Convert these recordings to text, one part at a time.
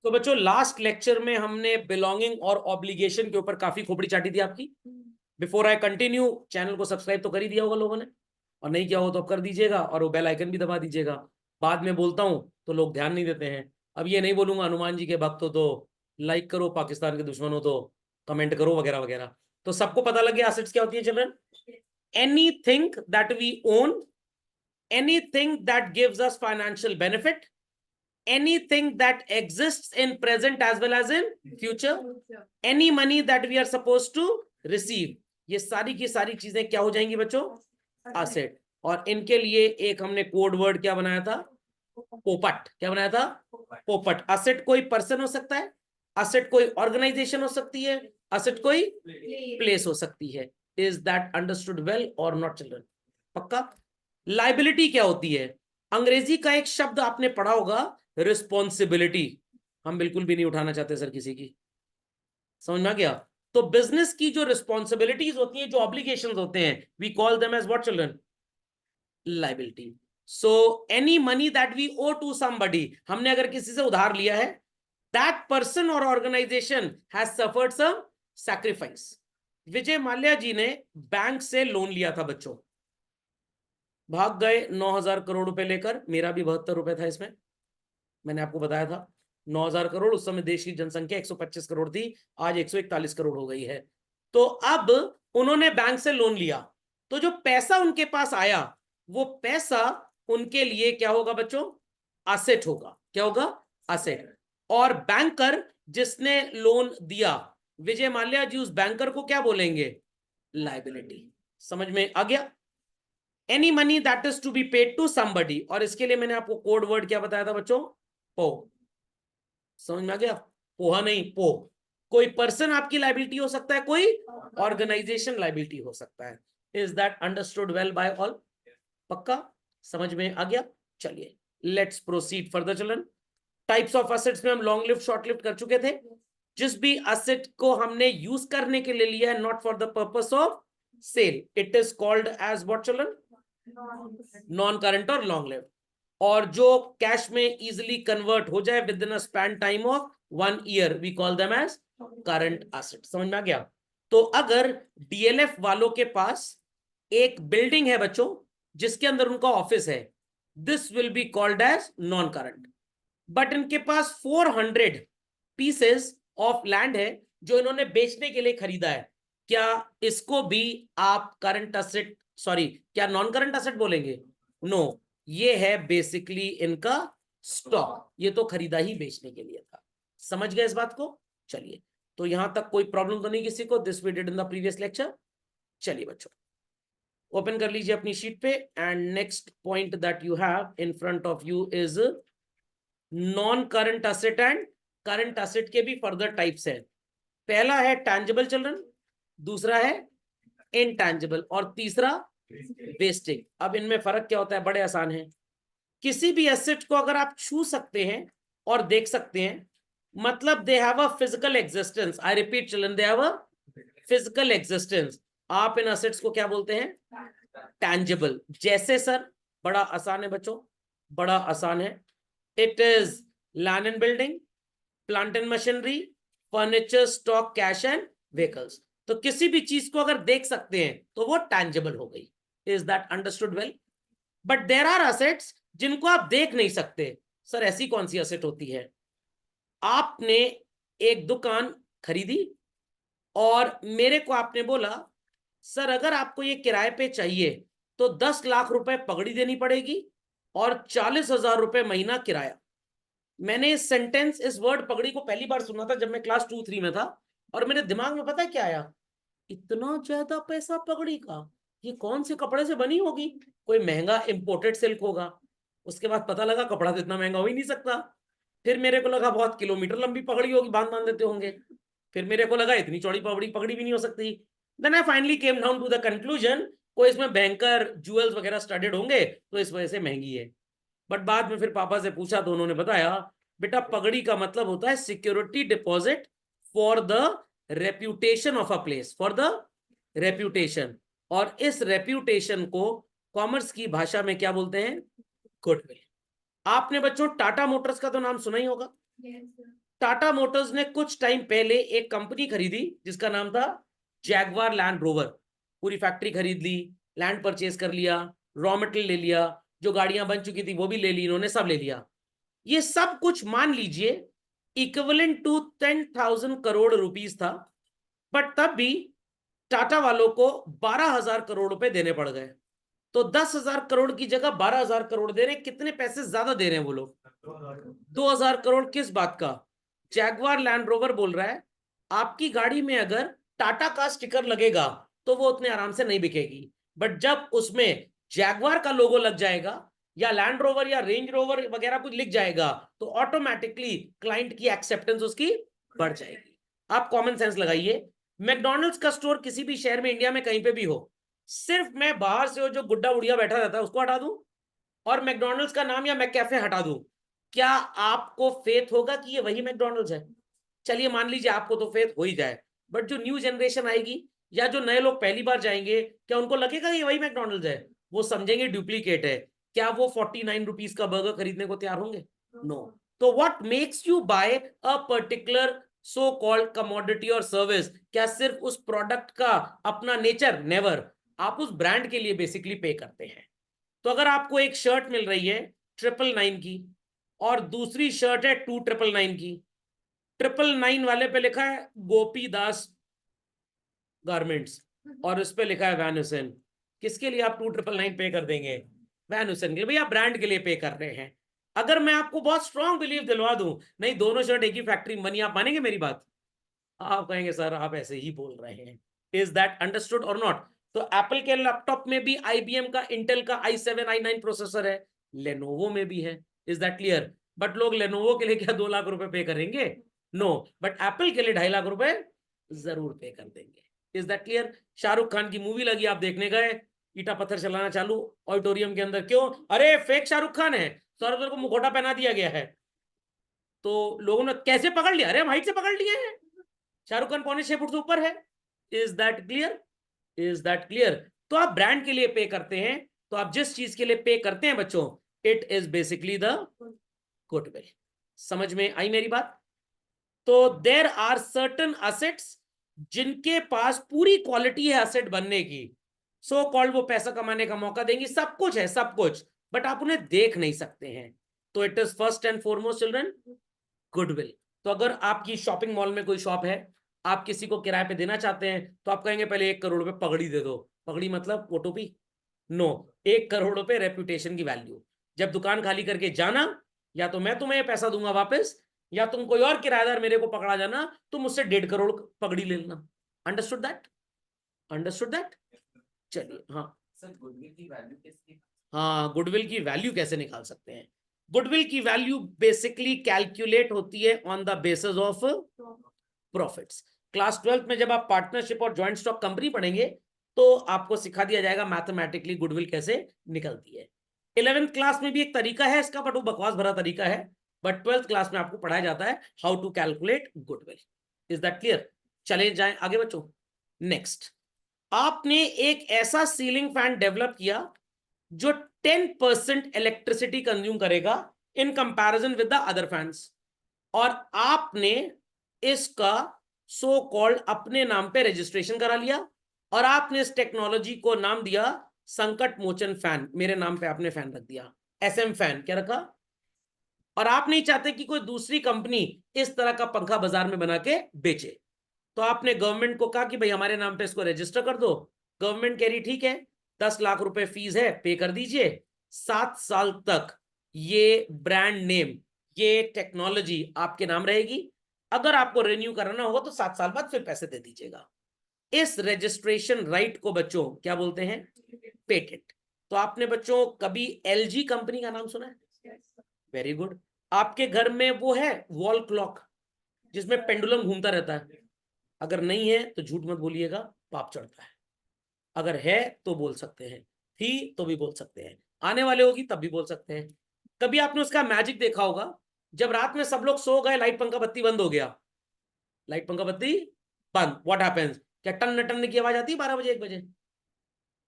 तो बच्चों last lecture में हमने बिलोंगिंग और ऑब्लिगेशन के ऊपर काफी खोपड़ी चाटी थी आपकी। बिफोर आई कंटिन्यू, चैनल को सब्सक्राइब तो कर ही दिया होगा लोगों ने, और नहीं किया हो तो अब कर दीजिएगा, और वो बेल आइकन भी दबा दीजिएगा। बाद में बोलता हूं तो लोग ध्यान नहीं देते हैं। अब ये नहीं बोलूंगा हनुमान जी के भक्त हो तो लाइक करो, पाकिस्तान के दुश्मन हो तो कमेंट करो, वगैरह वगैरह। तो सबको पता लग गया एसेट्स क्या होती है children? Anything that we own, anything that gives us financial benefit, anything that exists in present as well as in future, any money that we are supposed to receive, ये सारी की सारी चीजें क्या हो जाएंगी बच्चों? एसेट। और इनके लिए एक हमने कोड वर्ड क्या बनाया था? पोपट। क्या बनाया था? पोपट। एसेट कोई पर्सन हो सकता है, एसेट कोई ऑर्गेनाइजेशन हो सकती है, एसेट कोई प्लेस हो सकती है। इज दैट अंडरस्टूड वेल और नॉट चिल्ड्रन? पक्का? लाइबिलिटी क्या होती है? अंग्रेजी का एक शब्द आपने पढ़ा होगा, रिस्पॉन्सिबिलिटी। हम बिल्कुल भी नहीं उठाना चाहते सर किसी की, समझ में आ गया? तो बिजनेस की जो रिस्पॉन्सिबिलिटीज होती हैं, जो ऑब्लिगेशंस होते हैं, we call them as what children? Liability. So any money that we owe to somebody, हमने अगर किसी से उधार लिया है, दैट पर्सन और organisation has suffered some sacrifice. Vijay Mallya ji ने बैंक से लोन लिया था बच्चों, भाग गए 9,000 करोड़ रुपए लेकर। मेरा भी 72 रुपए था इसमें, मैंने आपको बताया था। 9,000 करोड़, उस समय देश की जनसंख्या 125 करोड़ थी, आज 141 करोड़ हो गई है। तो अब उन्होंने बैंक से लोन लिया, तो जो पैसा उनके पास आया, वो पैसा उनके लिए क्या होगा बच्चों? एसेट होगा। क्या होगा? एसेट। और बैंकर जिसने लोन दिया, विजय माल्या जी, उस बैंकर को क्या बोलेंगे? लाइबिलिटी। समझ में आ गया? Any money that is to be paid to somebody, और इसके लिए मैंने आपको कोड वर्ड क्या बताया था बच्चों? पो। समझ में आ गया? पोहा नहीं, पो। कोई पर्सन आपकी लाइबिलिटी हो सकता है, कोई ऑर्गेनाइजेशन लाइबिलिटी हो सकता है। Is that understood well by all? पक्का? समझ में आ गया? चलिए let's proceed further children. Types of assets में हम लॉन्ग लिव्ड, शॉर्ट लिव्ड कर चुके थे। जिस भी एसेट को हमने यूज करने के लिए लिया है, not for the purpose of sale, it is called as what children? Non current और लॉन्ग लिव्ड। और जो कैश में इजिली कन्वर्ट हो जाए within a span time of 1 year, we call them as current asset. समझ में आ गया? तो अगर डीएलएफ वालों के पास एक बिल्डिंग है बच्चों, जिसके अंदर उनका ऑफिस है, this will be called as non current. But इनके पास 400 पीसेस ऑफ लैंड है जो इन्होंने बेचने के लिए खरीदा है, क्या इसको भी आप करंट एसेट, सॉरी, क्या नॉन करंट एसेट बोलेंगे? नो, ये है बेसिकली इनका स्टॉक। ये तो खरीदा ही बेचने के लिए था। समझ गए इस बात को? चलिए, तो यहां तक कोई प्रॉब्लम तो नहीं किसी को? This we did in the previous lecture. चलिए बच्चों, ओपन कर लीजिए अपनी शीट पे, and next point that you have in front of you is non current asset and current asset के भी फर्दर टाइप्स है। पहला है टैंजिबल चिल्ड्रन, दूसरा है इनटैंजिबल, और तीसरा वेस्टिंग। अब इनमें फर्क क्या होता है? बड़े आसान है। किसी भी एसेट को अगर आप छू सकते हैं और देख सकते हैं, मतलब they have a physical existence. I repeat children, they have a physical existence. आप इन एसेट्स को क्या बोलते हैं? टैंजिबल। जैसे सर, बड़ा आसान है बच्चों, बड़ा आसान है। It is land and building, plant and machinery, furniture, stock, cash and vehicles. तो किसी भी चीज को अगर देख सकते हैं तो वो टैंजिबल हो गई। Is that understood well? But there are assets जिनको आप देख नहीं सकते। सर ऐसी कौन सी एसेट होती है? आपने एक दुकान खरीदी और मेरे को आपने बोला, सर अगर आपको ये किराए पे चाहिए तो 10 लाख रुपए पगड़ी देनी पड़ेगी और 40,000 रुपए महीना किराया। मैंने इस सेंटेंस, इस वर्ड पगड़ी को पहली बार सुना था जब मैं क्लास 2-3 में था, और मेरे दिमाग में पता है क्या आया? इतना ज्यादा पैसा पगड़ी का? ये कौन से कपड़े से बनी होगी? कोई महंगा इंपोर्टेड सिल्क होगा। उसके बाद पता लगा कपड़ा तो इतना महंगा हो ही नहीं सकता। फिर मेरे को लगा बहुत किलोमीटर लंबी पगड़ी होगी, बांध बांध देते होंगे। फिर मेरे को लगा इतनी चौड़ी पगड़ी पगड़ी भी नहीं हो सकती। Then I finally came down to the conclusion, कोई इसमें भयंकर ज्वेल्स वगैरह स्टडेड होंगे तो इस वजह से महंगी है। बट बाद में फिर पापा से पूछा तो उन्होंने बताया, बेटा पगड़ी का मतलब होता है security deposit for the reputation of a place, for the reputation. और इस रेप्यूटेशन को कॉमर्स की भाषा में क्या बोलते हैं? गुडविल। आपने बच्चों टाटा मोटर्स का तो नाम सुना ही होगा। टाटा मोटर्स ने कुछ टाइम पहले एक कंपनी खरीदी जिसका नाम था जैगवार लैंड रोवर। पूरी फैक्ट्री खरीद ली, लैंड परचेज कर लिया, रॉ मटेरियल ले लिया, जो गाड़ियां बन चुकी थी वो भी ले ली, इन्होंने सब ले लिया। ये सब कुछ मान लीजिए इक्विवेलेंट टू 10,000 करोड़ रुपीस था, बट तब भी टाटा वालों को 12,000 करोड़ रुपए देने पड़ गए। तो 10,000 करोड़ की जगह 12,000 करोड़ दे रहे हैं। कितने पैसे ज्यादा दे रहे हैं वो लोग? 2,000 करोड़। किस बात का? जैगवार लैंड रोवर बोल रहा है आपकी गाड़ी में अगर टाटा का स्टिकर लगेगा तो वो उतने आराम से नहीं बिकेगी, बट जब उसमें जैगवार का लोगो लग जाएगा या लैंड रोवर या रेंज रोवर वगैरह कुछ लिख जाएगा तो ऑटोमेटिकली क्लाइंट की एक्सेप्टेंस उसकी बढ़ जाएगी। आप कॉमन सेंस लगाइए, मैकडॉनल्ड्स का स्टोर किसी भी शहर में इंडिया में कहीं पे भी हो, सिर्फ मैं बाहर से हो जो गुड्डा बुढ़िया बैठा रहता है उसको हटा दूं और मैकडॉनल्ड्स का नाम या मैककैफे हटा दूं, क्या आपको फेथ होगा कि ये वही मैकडॉनल्ड्स है? चलिए मान लीजिए आपको तो फेथ हो ही जाए, बट जो न्यू जनरेशन आएगी या जो नए लोग पहली बार जाएंगे, क्या उनको लगेगा ये वही मैकडॉनल्ड्स है? वो समझेंगे डुप्लीकेट है। क्या वो 49 रुपीज का बर्गर खरीदने को तैयार होंगे? नो। तो what makes you buy a particular so called commodity और सर्विस? क्या सिर्फ उस प्रोडक्ट का अपना नेचर? नेवर। आप उस ब्रांड के लिए बेसिकली पे करते हैं। तो अगर आपको एक शर्ट मिल रही है 999 की और दूसरी शर्ट है 2,999 की, 999 वाले पे लिखा है गोपी दास गारमेंट्स और उस पे लिखा है वैन हुसैन, किसके लिए आप 2,999 पे कर देंगे? वैन हुसैन के लिए। भैया ब्रांड के लिए पे कर रहे हैं। अगर मैं आपको बहुत स्ट्रॉन्ग बिलीव दिलवा दूं नहीं दोनों शर्ट एक ही फैक्ट्री बनी, आप मानेंगे मेरी बात? आप कहेंगे सर आप ऐसे ही बोल रहे हैं। इज दैट अंडरस्टूड और नॉट? तो एप्पल के लैपटॉप में भी आईबीएम का इंटेल का i7 i9 प्रोसेसर है, लेनोवो में भी है। Is that clear? बट लोग लेनोवो के लिए क्या 2 लाख रुपए पे करेंगे? नो। बट एप्पल के लिए 2.5 लाख रुपए जरूर पे कर देंगे। Is that clear? Shahrukh Khan की मूवी लगी, आप देखने गए, ईटा पत्थर चलाना चालू ऑडिटोरियम के अंदर, क्यों? अरे फेक शाहरुख खान है, सौरभ को मुखौटा पहना दिया गया है। तो लोगों ने कैसे पकड़ लिया? अरे हम हाइट से पकड़ लिए हैं, शाहरुख खान 6.25 फुट से ऊपर है। Is that clear? Is that clear? तो आप ब्रांड के लिए पे करते हैं, तो आप जिस चीज के लिए पे करते हैं बच्चों, it is basically the goodwill. समझ में आई मेरी बात? तो देर आर सर्टन असेट्स जिनके पास पूरी क्वालिटी है असेट बनने की, सो कॉल्ड वो पैसा कमाने का मौका देंगी, सब कुछ है सब कुछ, बट आप उन्हें देख नहीं सकते हैं। तो it is first and foremost children goodwill. तो अगर आपकी शॉपिंग मॉल में कोई शॉप है, आप किसी को किराए पे देना चाहते हैं, तो आप कहेंगे पहले 1 करोड़ रुपए पगड़ी दे दो। पगड़ी मतलब वो टोपी? नो। 1 करोड़ रुपए रेपुटेशन की वैल्यू। जब दुकान खाली करके जाना, या तो मैं तुम्हें पैसा दूंगा वापस, या तुम कोई और किराएदार मेरे को पकड़ा जाना, तुम मुझसे 1.5 करोड़ पगड़ी ले लेना। Understood that? Understood that? चलिए हाँ सर गुडविल की वैल्यू कैसे? हाँ, गुडविल की वैल्यू कैसे निकाल सकते हैं? गुडविल की वैल्यू बेसिकली कैलकुलेट होती है on the basis of profits. Class 12th में जब आप पार्टनरशिप और ज्वाइंट स्टॉक कंपनी पढ़ेंगे तो आपको सिखा दिया जाएगा मैथमेटिकली गुडविल कैसे निकलती है। 11th क्लास में भी एक तरीका है इसका, बट वो बकवास भरा तरीका है। बट 12th क्लास में आपको पढ़ाया जाता है how to calculate goodwill. Is that clear? चले जाएं आगे बच्चों। नेक्स्ट, आपने एक ऐसा सीलिंग फैन डेवलप किया जो 10% इलेक्ट्रिसिटी कंज्यूम करेगा in comparison with the other fans, और आपने इसका सो कॉल्ड अपने नाम पे रजिस्ट्रेशन करा लिया और आपने इस टेक्नोलॉजी को नाम दिया संकट मोचन फैन। मेरे नाम पे आपने फैन रख दिया, एसएम फैन क्या रखा। और आप नहीं चाहते कि कोई दूसरी कंपनी इस तरह का पंखा बाजार में बना के बेचे, तो आपने गवर्नमेंट को कहा कि भाई हमारे नाम पे इसको रजिस्टर कर दो। गवर्नमेंट कह रही ठीक है, 10 लाख रुपए फीस है, पे कर दीजिए। 7 साल तक ये ब्रांड नेम, ये टेक्नोलॉजी आपके नाम रहेगी। अगर आपको रिन्यू कराना होगा तो 7 साल बाद फिर पैसे दे दीजिएगा। इस रजिस्ट्रेशन राइट को बच्चों क्या बोलते हैं? पेटेंट। तो आपने बच्चों कभी एलजी कंपनी का नाम सुना है? Very good. आपके घर में वो है वॉल क्लॉक जिसमें पेंडुलम घूमता रहता है? अगर नहीं है तो झूठ मत बोलिएगा, पाप चढ़ता है। अगर है तो बोल सकते हैं, थी तो भी बोल सकते हैं, आने वाले होगी तब भी बोल सकते हैं। कभी आपने उसका मैजिक देखा होगा, जब रात में सब लोग सो गए, लाइट पंखा बत्ती बंद हो गया, लाइट पंखा बत्ती बंद, व्हाट हैपेंस? क्या टन टन की आवाज आती है 12 बजे 1 बजे?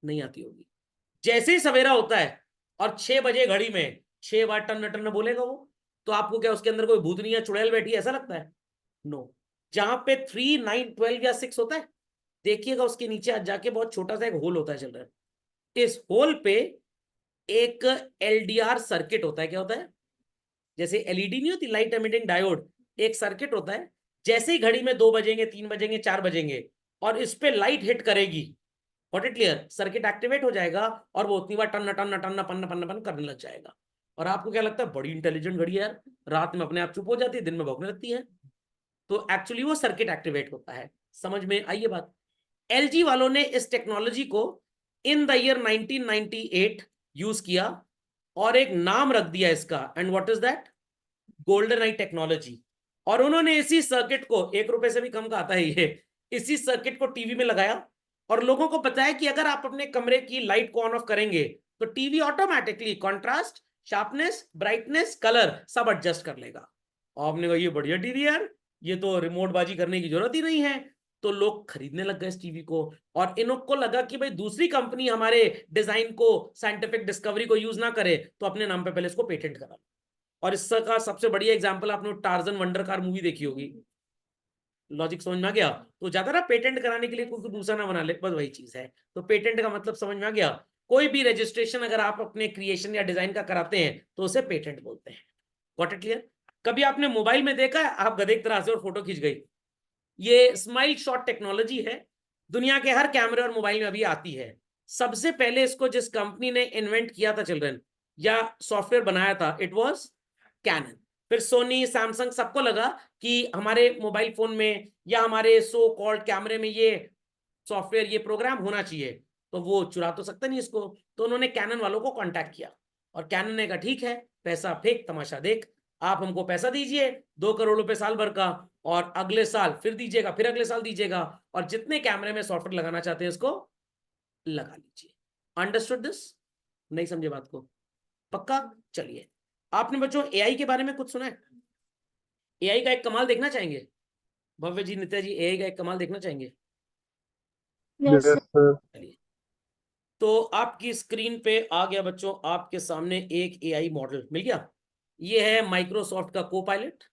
नहीं आती होगी। जैसे ही सवेरा होता है और 6 बजे घड़ी में 6 बार टन टन बोलेगा वो, तो आपको क्या उसके अंदर कोई भूतनी या चुड़ैल बैठी है ऐसा लगता है? नो। जहां पे 3, 9, 12 या 6 होता है, देखिएगा उसके नीचे आज जाके बहुत छोटा सा एक होल होता है चिल्ड्रन। इस होल पे एक एलडीआर सर्किट होता है। क्या होता है? जैसे एलईडी नहीं होती, लाइट एमिटिंग डायोड, एक सर्किट होता है। जैसे ही घड़ी में 2 बजेंगे, 3 बजेंगे, 4 बजेंगे और इस पे लाइट हिट करेगी, what it clear, circuit activate हो जाएगा और वो उतनी बार टन टन टन पन पन पन करने लग जाएगा। और आपको क्या लगता है बड़ी इंटेलिजेंट घड़ी है यार, रात में अपने आप चुप हो जाती है, दिन में भौंकने लगती है। तो एक्चुअली वो सर्किट एक्टिवेट होता है। समझ में आई ये बात? एलजी वालों ने इस टेक्नोलॉजी को इन द ईयर 1998 यूज किया और एक नाम रख दिया इसका, and what is that? Golden I technology. और उन्होंने इसी सर्किट को, 1 रुपए से भी कम का आता है ये, इसी सर्किट को टीवी में लगाया और लोगों को बताया कि अगर आप अपने कमरे की लाइट को ऑन ऑफ करेंगे तो TV automatically contrast, sharpness, brightness, colour सब एडजस्ट कर लेगा। आपने कहा ये बढ़िया टीवी यार, ये तो रिमोट बाजी करने की जरूरत ही नहीं है। तो लोग खरीदने लग गए इस टीवी को। और इनको लगा कि भाई दूसरी कंपनी हमारे डिजाइन को, साइंटिफिक डिस्कवरी को यूज ना करे, तो अपने नाम पे पहले इसको पेटेंट करा। और इसका सबसे बढ़िया एग्जांपल आपने टार्जन वंडर कार मूवी देखी होगी। लॉजिक समझ में आ गया? तो ज्यादा ना पेटेंट कराने के लिए कोई दूसरा ना बना ले, बस वही चीज है। तो पेटेंट का मतलब समझ में आ गया? कोई भी रजिस्ट्रेशन अगर आप अपने क्रिएशन या डिजाइन का कराते हैं तो उसे पेटेंट बोलते हैं। Got it clear? कभी आपने मोबाइल में देखा है आप गधे की तरह से और फोटो खींच गई? ये स्माइल शॉट टेक्नोलॉजी है, दुनिया के हर कैमरे और मोबाइल में अभी आती है। सबसे पहले इसको जिस कंपनी ने इन्वेंट किया था चिल्ड्रन, या सॉफ्टवेयर बनाया था, इट वाज कैनन। फिर सोनी, सैमसंग, सबको लगा कि हमारे मोबाइल फोन में या हमारे सो कॉल्ड कैमरे में ये सॉफ्टवेयर, ये प्रोग्राम होना चाहिए। तो वो चुरा तो सकता नहीं इसको, तो उन्होंने कैनन वालों को कांटेक्ट किया और कैनन ने कहा ठीक है, पैसा फेंक तमाशा देख, आप हमको पैसा दीजिए 2 करोड़ रुपए साल भर का, और अगले साल फिर दीजिएगा, फिर अगले साल दीजिएगा, और जितने कैमरे में सॉफ्टवेयर लगाना चाहते हैं इसको लगा लीजिए। Understood this? नहीं समझे बात को? पक्का? चलिए, आपने बच्चों एआई के बारे में कुछ सुना है? एआई का एक कमाल देखना चाहेंगे? भव्य जी, नित्या जी, एआई का एक कमाल देखना चाहेंगे? Yes sir. चलिए, तो आपकी स्क्रीन पे आ गया बच्चों, आपके सामने एक एआई मॉडल मिल गया। ये है माइक्रोसॉफ्ट का कोपायलट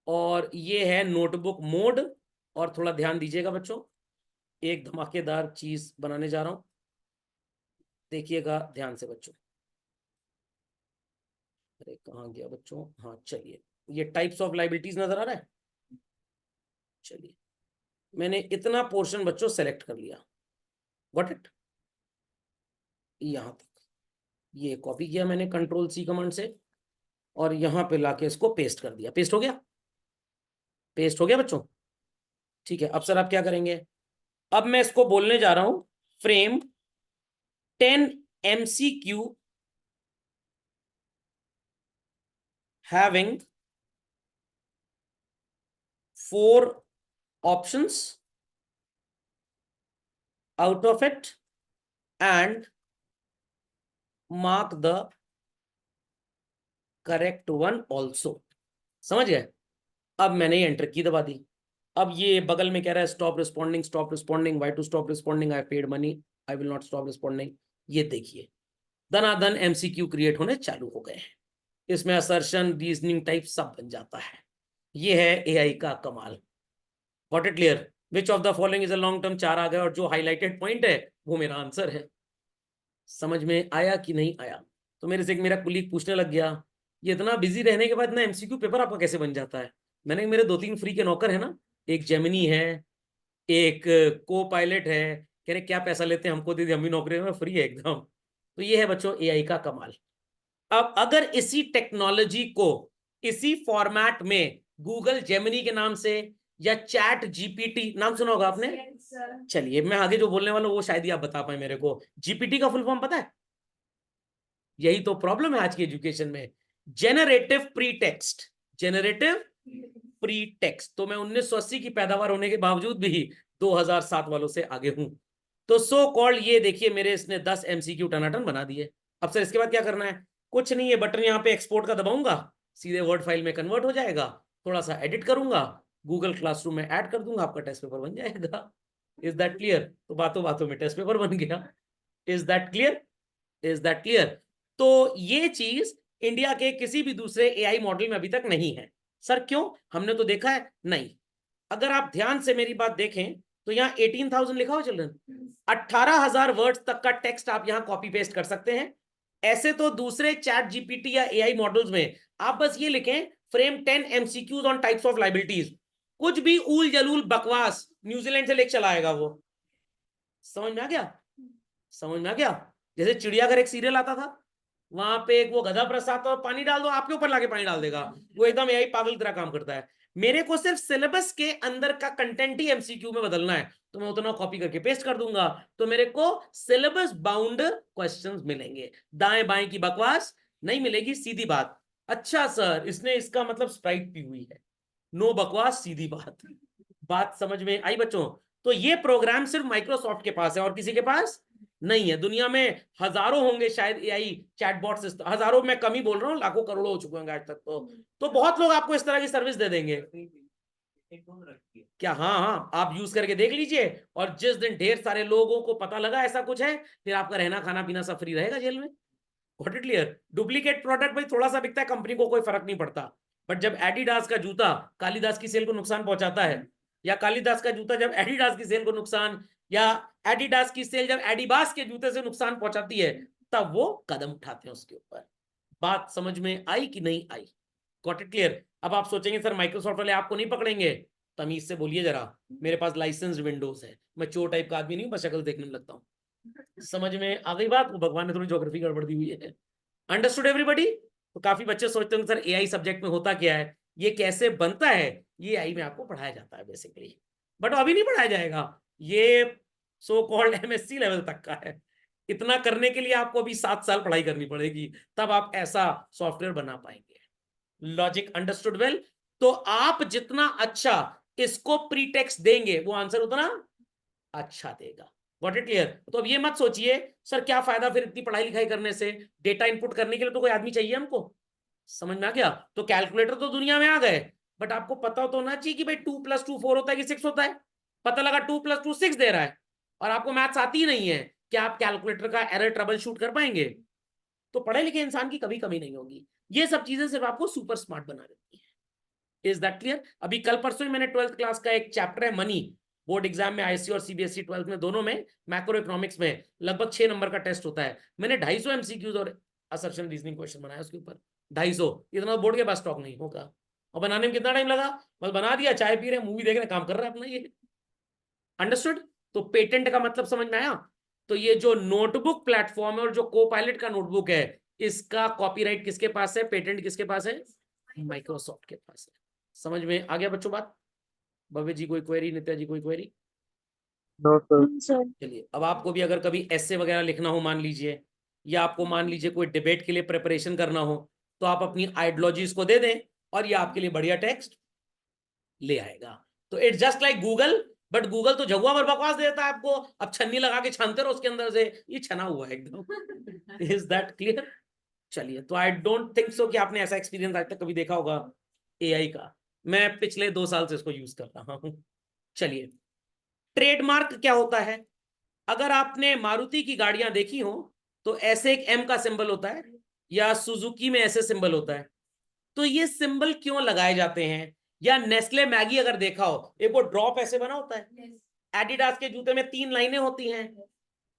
और ये है नोटबुक मोड। और थोड़ा ध्यान दीजिएगा बच्चों, एक धमाकेदार चीज बनाने जा रहा हूं, देखिएगा ध्यान से बच्चों। अरे कहाँ गया बच्चों? हाँ चलिए, ये टाइप्स ऑफ लाइबिलिटीज नजर आ रहा है। चलिए, मैंने इतना पोर्शन बच्चों सेलेक्ट कर लिया, गॉट इट? यहां तक ये कॉपी किया मैंने कंट्रोल सी कमांड से और यहां पे लाके इसको पेस्ट कर दिया। पेस्ट हो गया? पेस्ट हो गया बच्चों? ठीक है, अब सर आप क्या करेंगे? अब मैं इसको बोलने जा रहा हूं frame 10 MCQ having 4 options out of it and mark the correct one also। समझ गए? अब मैंने ये एंटर की दबा दी। अब ये बगल में कह रहा है stop responding, why to stop responding, I paid money, I will not stop responding. ये देखिए धनाधन एमसीक्यू क्रिएट होने चालू हो गए हैं। इसमें असर्शन, रीजनिंग टाइप सब बन जाता है। ये है एआई का कमाल। Got it clear? Which of the following is a long term? 4 आ गए और जो हाईलाइटेड पॉइंट है वो मेरा आंसर है। समझ में आया कि नहीं आया? तो मेरे से एक मेरा कुलीग पूछने लग गया, ये इतना बिजी रहने के बाद ना एमसीक्यू पेपर आपका कैसे बन जाता है? मैंने, मेरे 2-3 फ्री के नौकर है ना, एक जेमिनी है, एक को पायलट है, कह रहे क्या पैसा लेते हैं, हमको दे दे, हम भी नौकरी में फ्री है एकदम। तो ये है बच्चों एआई का कमाल। अब अगर इसी टेक्नोलॉजी को इसी फॉर्मेट में गूगल जेमिनी के नाम से या चैट जीपीटी, नाम सुना होगा आपने? चलिए, मैं आगे जो बोलने वाला हूं वो शायद ही आप बता पाए मेरे को। जीपीटी का फुल फॉर्म पता है? यही तो प्रॉब्लम है आज की एजुकेशन में, generative pre text. Generative pre text. तो मैं 1980 की पैदावार होने के बावजूद भी 2007 वालों से आगे हूं। तो सो कॉल्ड ये देखिए मेरे इसने 10 MCQ टनाटन बना दिए। अब सर इसके बाद क्या करना है? कुछ नहीं है, बटन यहाँ पे एक्सपोर्ट का दबाऊंगा, सीधे वर्ड फाइल में कन्वर्ट हो जाएगा, थोड़ा सा एडिट करूंगा, गूगल क्लासरूम में ऐड कर दूंगा, आपका टेस्ट पेपर बन जाएगा। Is that clear? तो बातों बातों में टेस्ट पेपर बन गया। Is that clear? Is that clear? तो ये चीज इंडिया के किसी भी दूसरे एआई मॉडल में अभी तक नहीं है। सर क्यों, हमने तो देखा है नहीं। अगर आप ध्यान से मेरी बात देखें तो यहाँ 18,000 लिखा हो चिल्ड्रन, 18,000 वर्ड्स तक का टेक्स्ट आप यहाँ कॉपी पेस्ट कर सकते हैं। ऐसे तो दूसरे चैट जीपीटी या एआई मॉडल्स में आप बस ये लिखें frame 10 MCQs on types of liabilities, कुछ भी ऊल जलूल बकवास न्यूजीलैंड से लेकर चला आएगा वो। समझ में आ गया, समझ में आ गया। जैसे चिड़ियाघर एक सीरियल आता था, वहां पे एक वो गधा प्रसाद और पानी डाल दो, आपके ऊपर लाके पानी डाल देगा, वो एकदम एआई पागल की तरह काम करता है। मेरे को सिर्फ सिलेबस के अंदर का कंटेंट ही एमसीक्यू में बदलना है, तो मैं उतना कॉपी करके पेस्ट कर दूंगा, तो मेरे को सिलेबस बाउंड क्वेश्चंस मिलेंगे, दाएं बाएं की बकवास नहीं मिलेगी, सीधी बात। अच्छा सर इसने इसका मतलब स्प्राइट पी हुई है, नो बकवास, सीधी बात। बात समझ में आई बच्चों? तो ये प्रोग्राम सिर्फ माइक्रोसॉफ्ट के पास है और किसी के पास नहीं है। दुनिया में हजारों होंगे शायद एआई चैटबॉट्स, हजारों में कम ही बोल रहा हूँ, लाखों करोड़ों हो चुके होंगे आज तक। तो बहुत लोग आपको इस तरह की सर्विस दे देंगे क्या? हाँ हाँ, आप यूज करके देख लीजिए, और जिस दिन ढेर सारे लोगों को पता लगा ऐसा कुछ है, फिर आपका रहना खाना पीना सब फ्री रहेगा जेल में। Got it clear? Duplicate product भाई थोड़ा सा बिकता है, कंपनी को कोई फर्क नहीं पड़ता, बट जब एडिडास का जूता कालिदास की सेल को नुकसान पहुंचाता है, या कालिदास का जूता जब एडिडास की सेल को नुकसान, या एडिडास की सेल जब एडिबास के जूते से नुकसान पहुंचाती है, तब वो कदम उठाते हैं उसके ऊपर। बात समझ में आई कि नहीं आई? Got it clear? अब आप सोचेंगे सर माइक्रोसॉफ्ट वाले आपको नहीं पकड़ेंगे, तमीज से बोलिए जरा, मेरे पास लाइसेंस विंडोज है, मैं चोर टाइप का आदमी नहीं हूं, बस शक्ल देखने में लगता हूं। समझ में आ गई बात? वो भगवान ने थोड़ी ज्योग्राफी गड़बड़ दी हुई है। Understood everybody? तो काफी बच्चे सोचते होंगे सर एआई सब्जेक्ट में होता क्या है, ये कैसे बनता है, ये एआई में आपको पढ़ाया जाता है बेसिकली, बट अभी नहीं पढ़ाया जाएगा, ये सो कॉल्ड एमएससी लेवल तक का है। इतना करने के लिए आपको अभी 7 साल पढ़ाई करनी पड़ेगी, तब आप ऐसा सॉफ्टवेयर बना पाएंगे। Logic understood well? तो आप जितना अच्छा इसको प्रीटेक्स्ट देंगे, वो आंसर उतना अच्छा देगा। Got it clear? तो अब ये मत सोचिए सर क्या फायदा फिर इतनी पढ़ाई लिखाई करने से, डेटा इनपुट करने के लिए तो कोई आदमी चाहिए हमको। समझ में आ गया? तो कैलकुलेटर तो दुनिया में आ गए, बट आपको पता तो होना चाहिए कि भाई 2 + 2 4 होता है कि 6 होता है। पता लगा 2 + 2 6 दे रहा है, और आपको मैथ्स आती ही नहीं है, क्या आप कैलकुलेटर का एरर ट्रबल शूट कर पाएंगे? तो पढ़े लिखे इंसान की कभी कमी नहीं होगी। ये सब चीजें सिर्फ आपको सुपर स्मार्ट बना देती है। Is that clear? अभी कल परसों ही मैंने 12th क्लास का एक चैप्टर है मनी, बोर्ड एग्जाम में आईसी और सीबीएसई 12th में दोनों में मैक्रो इकोनॉमिक्स में लगभग 6 नंबर का टेस्ट होता है, मैंने 250 एमसीक्यूज और असर्शन रीजनिंग क्वेश्चन बनाया उसके ऊपर। 250, इतना बोर्ड के पास स्टॉक नहीं होगा। और बनाने में कितना टाइम लगा? बस बना दिया, चाय पी रहे, मूवी देख रहे, काम कर रहा है अपना ये। अंडरस्टूड? तो पेटेंट का मतलब समझ में आया? तो ये जो नोटबुक प्लेटफॉर्म है और जो को पायलट का नोटबुक है, इसका कॉपीराइट किसके पास है, पेटेंट किसके पास है? माइक्रोसॉफ्ट के पास है। समझ में आ गया बच्चों बात? भव्य जी कोई क्वेरी, नित्या जी कोई क्वेरी? No sir. चलिए, अब आपको भी अगर कभी ऐसे वगैरह लिखना हो मान लीजिए, या आपको मान लीजिए कोई डिबेट के लिए प्रिपरेशन करना हो, तो आप अपनी आइडियोलॉजीज को दे दें और ये आपके लिए बढ़िया टेक्स्ट ले आएगा। तो it's just like Google, but Google तो जगुआ भर बकवास देता है आपको, अब छन्नी लगा के छानते रहो उसके अंदर से, ये छना हुआ है एकदम। Is that clear? चलिए, तो आई डोंट थिंक सो कि आपने ऐसा एक्सपीरियंस आज तक कभी देखा होगा एआई का। मैं पिछले 2 साल से इसको यूज कर रहा हूं। चलिए, ट्रेडमार्क क्या होता है? अगर आपने मारुति की गाड़ियां देखी हो तो ऐसे एक एम का सिंबल होता है, या सुजुकी में ऐसे सिंबल होता है। तो ये सिंबल क्यों लगाए जाते हैं? या नेस्ले मैगी अगर देखा हो, एक वो ड्रॉप ऐसे बना होता है, एडिडास के जूते में 3 लाइनें होती हैं।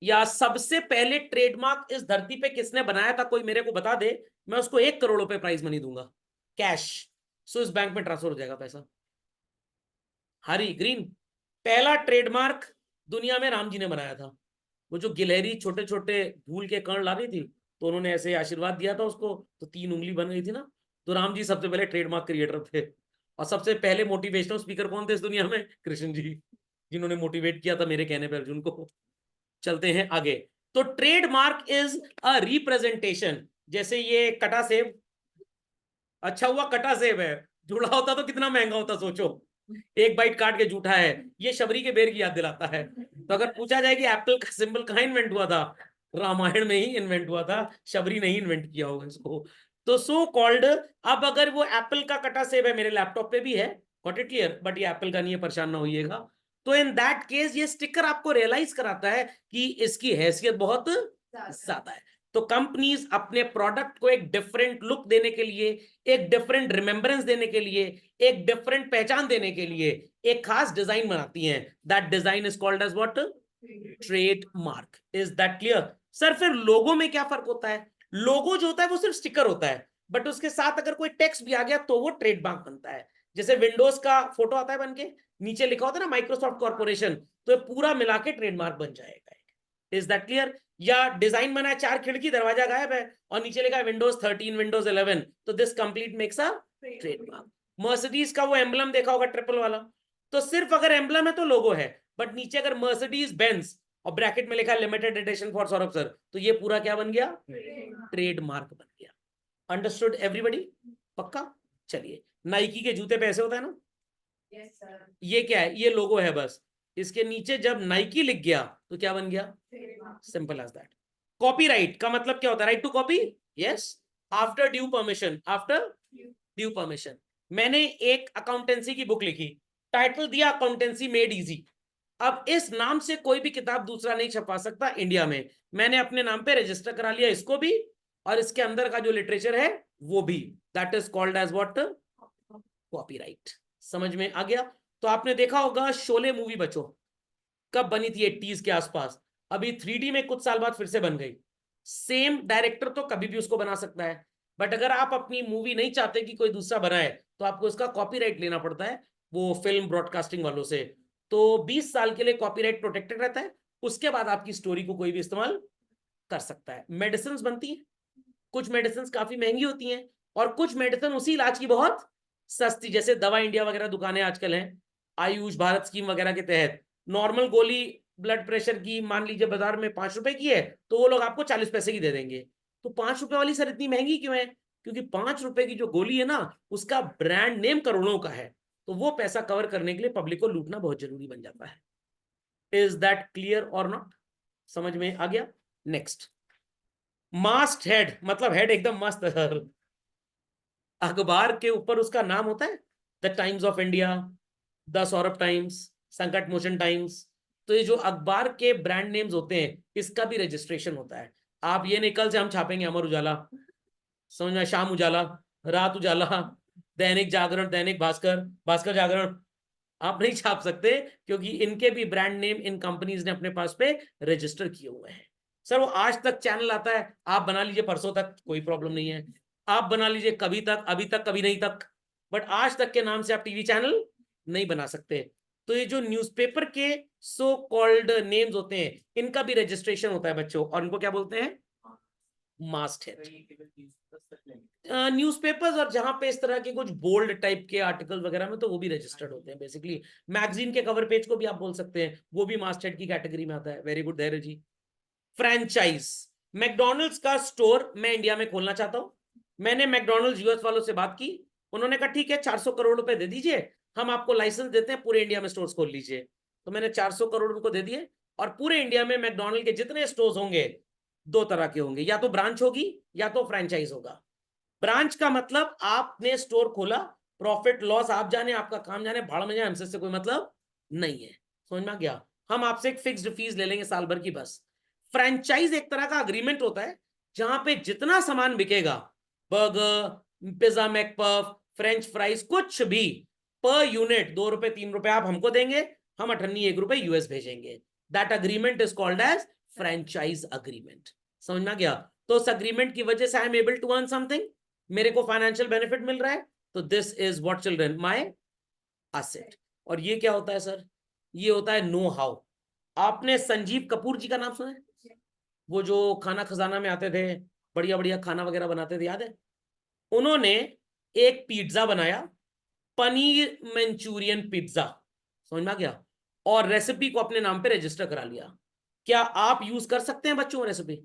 या सबसे पहले ट्रेडमार्क इस धरती पे किसने बनाया था, कोई मेरे को बता दे, मैं उसको 1 करोड़ रुपए प्राइज मनी दूंगा, कैश, स्विस बैंक में ट्रांसफर हो जाएगा पैसा। हरी ग्रीन, पहला ट्रेडमार्क दुनिया में राम जी ने बनाया था। वो जो गिलहरी छोटे छोटे धूल के कण ला रही थी, तो उन्होंने ऐसे आशीर्वाद दिया था उसको, तो 3 उंगली बन गई थी ना, तो राम जी सबसे पहले ट्रेडमार्क क्रिएटर थे। और सबसे पहले मोटिवेशनल स्पीकर कौन थे इस दुनिया में? कृष्ण जी, जिन्होंने मोटिवेट किया था मेरे कहने पर अर्जुन को। चलते हैं आगे। तो ट्रेडमार्क इज अ रिप्रेजेंटेशन, जैसे ये कटा सेब, अच्छा हुआ कटा सेब है, जुड़ा होता तो कितना महंगा होता सोचो, एक बाइट काट के जूठा है, ये शबरी के बेर की याद दिलाता है। तो अगर पूछा जाए कि एप्पल का सिंबल कहाँ इन्वेंट हुआ था, रामायण में ही इन्वेंट हुआ था, शबरी नहीं इन्वेंट किया होगा इसको। तो सो कॉल्ड, अब अगर वो एप्पल का कटा सेब है, मेरे लैपटॉप पे भी है, गॉट इट क्लियर, बट ये एप्पल का नहीं है, परेशान ना होइएगा। तो इन दैट केस ये स्टिकर आपको रियलाइज कराता है कि इसकी हैसियत बहुत ज्यादा है। तो कंपनीज अपने प्रोडक्ट को एक डिफरेंट लुक देने के लिए, एक डिफरेंट रिमेम्बरेंस देने के लिए, एक डिफरेंट पहचान देने के लिए एक खास डिजाइन बनाती हैं. That design is called as what? Trademark. Is that clear? Sir फिर लोगो में क्या फर्क होता है? लोगो जो होता है वो सिर्फ स्टिकर होता है, बट उसके साथ अगर कोई टेक्स्ट भी आ गया तो वो ट्रेडमार्क बनता है. जैसे विंडोज का फोटो आता है बनके, नीचे लिखा होता है ना माइक्रोसॉफ्ट कॉर्पोरेशन, तो ये पूरा मिला के ट्रेडमार्क बन जाएगा. Is that clear? या डिजाइन बना है 4 खिड़की दरवाजा गायब है और नीचे लिखा है विंडोज 13 विंडोज 11, तो this complete makes a trademark. Mercedes का वो एम्बलम देखा होगा ट्रिपल वाला, तो सिर्फ अगर एम्बलम है तो लोगो है, बट नीचे अगर मर्सिडीज बेंज और ब्रैकेट में लिखा है limited edition for Saurabh sir, तो ये पूरा क्या बन गया? ट्रेडमार्क बन गया. Understood everybody? पक्का? चलिए, नाइकी के जूते पे ऐसे होता है ना, Yes, sir. ये क्या है? ये लोगो है बस. इसके नीचे जब नाइकी लिख गया तो क्या बन गया? Simple as that. कॉपीराइट का मतलब क्या होता है? Right to copy. Yes, after due permission. After due permission. मैंने एक अकाउंटेंसी की बुक लिखी, टाइटल दिया अकाउंटेंसी मेड इजी. अब इस नाम से कोई भी किताब दूसरा नहीं छपा सकता इंडिया में. मैंने अपने नाम पे रजिस्टर करा लिया इसको भी, और इसके अंदर का जो लिटरेचर है वो भी. That is called as what? Copyright. समझ में आ गया? तो आपने देखा होगा शोले मूवी बच्चों कब बनी थी? 80s के आसपास. अभी 3D में कुछ साल बाद फिर से बन गई. सेम डायरेक्टर तो कभी भी उसको बना सकता है, बट अगर आप अपनी मूवी नहीं चाहते कि कोई दूसरा बनाए तो आपको इसका कॉपीराइट लेना पड़ता है वो फिल्म ब्रॉडकास्टिंग वालों से. तो 20 साल के लिए कॉपीराइट प्रोटेक्टेड रहता है. उसके बाद आपकी स्टोरी को कोई भी इस्तेमाल कर सकता है. मेडिसिन बनती है, कुछ मेडिसिन काफी महंगी होती हैं और कुछ मेडिसिन उसी इलाज की बहुत सस्ती. जैसे दवा इंडिया वगैरह दुकानें आजकल हैं, आयुष भारत स्कीम वगैरह के तहत नॉर्मल गोली ब्लड प्रेशर की मान लीजिए बाजार में 5 रुपए की है, तो वो लोग आपको 40 पैसे की दे देंगे. तो 5 रुपए वाली सर इतनी महंगी क्यों है? क्योंकि 5 रुपए की जो गोली है ना, उसका ब्रांड नेम करोड़ों का है. तो वो पैसा कवर करने के लिए पब्लिक को लूटना बहुत जरूरी बन जाता है. इज दैट क्लियर और नॉट? समझ में आ गया? नेक्स्ट, मास्ट हेड मतलब हेड एकदम मस्त है. अखबार के ऊपर उसका नाम होता है, the times of India, the Saurabh times, संकट मोशन टाइम्स. तो ये जो अखबार के ब्रांड नेम्स होते हैं इसका भी रजिस्ट्रेशन होता है. आप ये नहीं कल से हम छापेंगे अमर उजाला, समझ में, शाम उजाला, रात उजाला, दैनिक जागरण, दैनिक भास्कर, भास्कर जागरण, आप नहीं छाप सकते, क्योंकि इनके भी ब्रांड नेम इन कंपनीज ने अपने पास पे रजिस्टर किए हुए हैं. सर वो आज तक चैनल आता है, आप बना लीजिए परसों तक, कोई प्रॉब्लम नहीं है. आप बना लीजिए कभी तक, अभी तक, कभी नहीं तक, बट आज तक के नाम से आप टीवी चैनल नहीं बना सकते. तो ये जो न्यूज़पेपर के सो कॉल्ड नेम्स होते हैं इनका भी रजिस्ट्रेशन होता है बच्चों, और इनको क्या बोलते हैं? मास्ट हेड. न्यूज़पेपर्स और जहां पे इस तरह के कुछ बोल्ड टाइप के आर्टिकल वगैरह में तो वो भी रजिस्टर्ड होते हैं. बेसिकली मैगजीन के कवर पेज को भी आप बोल सकते हैं, वो भी मास्टहेड की कैटेगरी में आता है. वेरी गुड धैर्य जी. फ्रेंचाइज. मैकडोनल्ड्स का स्टोर मैं इंडिया में खोलना चाहता हूं. मैंने मैकडोनल्ड्स यूएस वालों से बात की, उन्होंने कहा ठीक है 400 करोड़ रुपए दे दीजिए, हम आपको लाइसेंस देते हैं, पूरे इंडिया में स्टोर्स खोल लीजिए. तो मैंने 400 करोड़ उनको दे दिए, और पूरे इंडिया में मैकडोनल्ड के जितने स्टोर्स होंगे 2 तरह के होंगे, या तो ब्रांच होगी या तो फ्रेंचाइज होगा. ब्रांच का मतलब आपने स्टोर खोला, प्रॉफिट लॉस आप जाने, आपका काम जाने, भाड़ में जाए, हमसे से कोई मतलब नहीं है. समझ में आ गया? हम आपसे एक फिक्स्ड फीस ले लेंगे साल भर की बस. फ्रेंचाइज एक तरह का अग्रीमेंट होता है जहां पे जितना सामान बिकेगा, burger, pizza, McPuff, French fries, कुछ भी, पर यूनिट 2 रुपए 3 रुपए आप हमको देंगे, हम 1 रुपए यूएस भेजेंगे. That agreement is called as franchise agreement. समझ में आ गया? तो उस अग्रीमेंट की वजह से I am able to earn something, मेरे को फाइनेंशियल बेनिफिट मिल रहा है. तो this is what children, my asset. और ये क्या होता है सर? ये होता है नो हाउ. आपने संजीव कपूर जी का नाम सुना है? वो जो खाना खजाना में आते थे, बढ़िया बढ़िया खाना वगैरह बनाते थे, याद है? उन्होंने एक पिज्जा बनाया, पनीर मंचूरियन पिज्जा. समझ में आ गया? और रेसिपी को अपने नाम पे रजिस्टर करा लिया. क्या आप यूज कर सकते हैं बच्चों रेसिपी?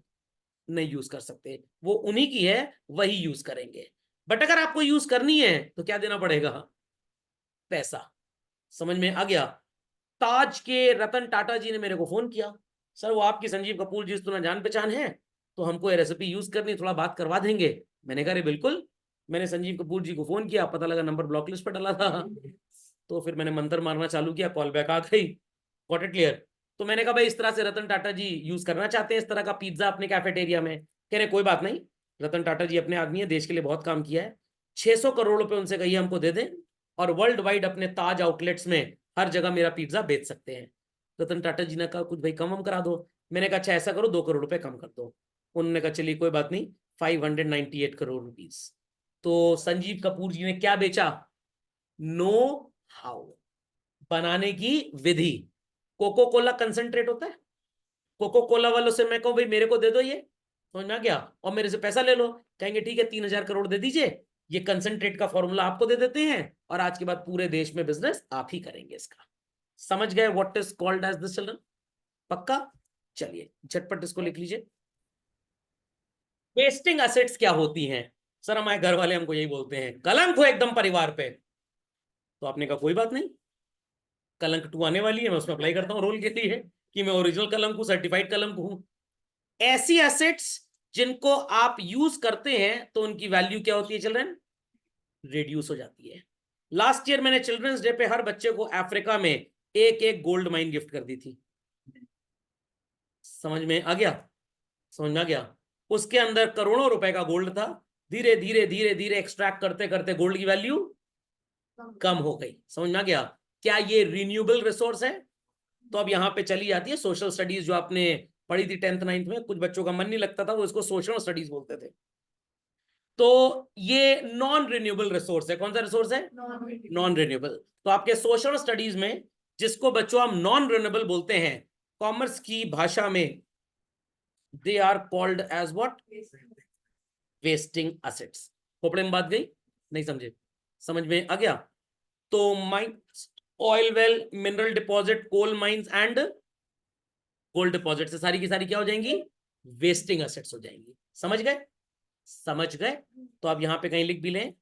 नहीं यूज कर सकते, वो उन्हीं की है, वही यूज करेंगे. बट अगर आपको यूज करनी है तो क्या देना पड़ेगा? पैसा. समझ में आ गया? ताज के रतन टाटा जी ने मेरे को फोन किया, सर वो आपकी संजीव कपूर जी तो जान पहचान है, तो हमको ये रेसिपी यूज करनी, थोड़ा बात करवा देंगे? मैंने कहा बिल्कुल. मैंने संजीव कपूर जी को फोन किया, पता लगा नंबर ब्लॉक लिस्ट पर डाला था. तो फिर मैंने मंत्र मारना चालू किया, कॉल बैक आ गई. Got it clear? तो मैंने कहा भाई इस तरह से रतन टाटा जी यूज करना चाहते हैं इस तरह का पिज्जा अपने कैफेटेरिया में. कह रहे कोई बात नहीं, रतन टाटा जी अपने आदमी है, देश के लिए बहुत काम किया है, 600 करोड़ रुपए उनसे कहिए हमको दे दें और वर्ल्ड वाइड अपने ताज आउटलेट्स में हर जगह मेरा पिज्जा बेच सकते हैं। रतन टाटा जी ने कहा कुछ भाई कम करा दो। मैंने कहा अच्छा ऐसा करो 2 करोड़ रुपए कम कर दो। उन्होंने कहा चलिए कोई बात नहीं, 598 करोड़ रुपीस। तो संजीव कपूर जी ने क्या बेचा? नो हाउ, बनाने की विधि। कोको कोला कंसंट्रेट होता है, कोको कोला वालों से मैं कहूं भाई मेरे को दे दो ये, समझ में आ गया, और मेरे से पैसा ले लो, कहेंगे ठीक है 3,000 करोड़ दे दीजिए, ये कंसंट्रेट का फॉर्मूला आपको दे देते हैं और आज के बाद पूरे देश में बिजनेस आप ही करेंगे इसका। समझ गए what is called as this children? पक्का? चलिए झटपट इसको लिख लीजिए। वेस्टिंग एसेट्स क्या होती हैं? सर हमारे घर वाले हमको यही बोलते हैं, कलंक हो एकदम परिवार पे। तो आपने कहा कोई बात नहीं, कलंक 2 आने वाली है, मैं उसमें अप्लाई करता हूँ रोल के लिए कि मैं ओरिजिनल कलंक हूं, सर्टिफाइड कलंक हूं। ऐसी एसेट्स जिनको आप यूज करते हैं तो उनकी वैल्यू क्या होती है चिल्ड्रन? रिड्यूस हो जाती है। लास्ट ईयर मैंने चिल्ड्रंस डे पे हर बच्चे को अफ्रीका में एक एक गोल्ड माइन गिफ्ट कर दी थी। समझ में आ गया? समझ में आ गया? उसके अंदर करोड़ों रुपए का गोल्ड था, धीरे धीरे धीरे धीरे एक्सट्रैक्ट करते करते गोल्ड की वैल्यू कम हो गई। समझ में आ गया? क्या ये रिन्यूएबल रिसोर्स है? तो अब यहां पे चली जाती है सोशल स्टडीज जो आपने पढ़ी थी 10th 9th में, कुछ बच्चों का मन नहीं लगता था, वो इसको सोशल स्टडीज बोलते थे। तो ये नॉन रिन्यूएबल रिसोर्स है। कौन सा रिसोर्स है? Non renewable. तो आपके सोशल स्टडीज में जिसको बच्चों हम नॉन रिन्यूएबल बोलते हैं, कॉमर्स की भाषा में they are called as what? Wasting assets. खोपड़े में बात गई? नहीं समझे? समझ में आ गया? तो mines, oil well, mineral deposit, coal mines and gold deposit से सारी की सारी क्या हो जाएंगी? वेस्टिंग एसेट्स हो जाएंगी। समझ गए? समझ गए? तो आप यहां पे कहीं लिख भी लें,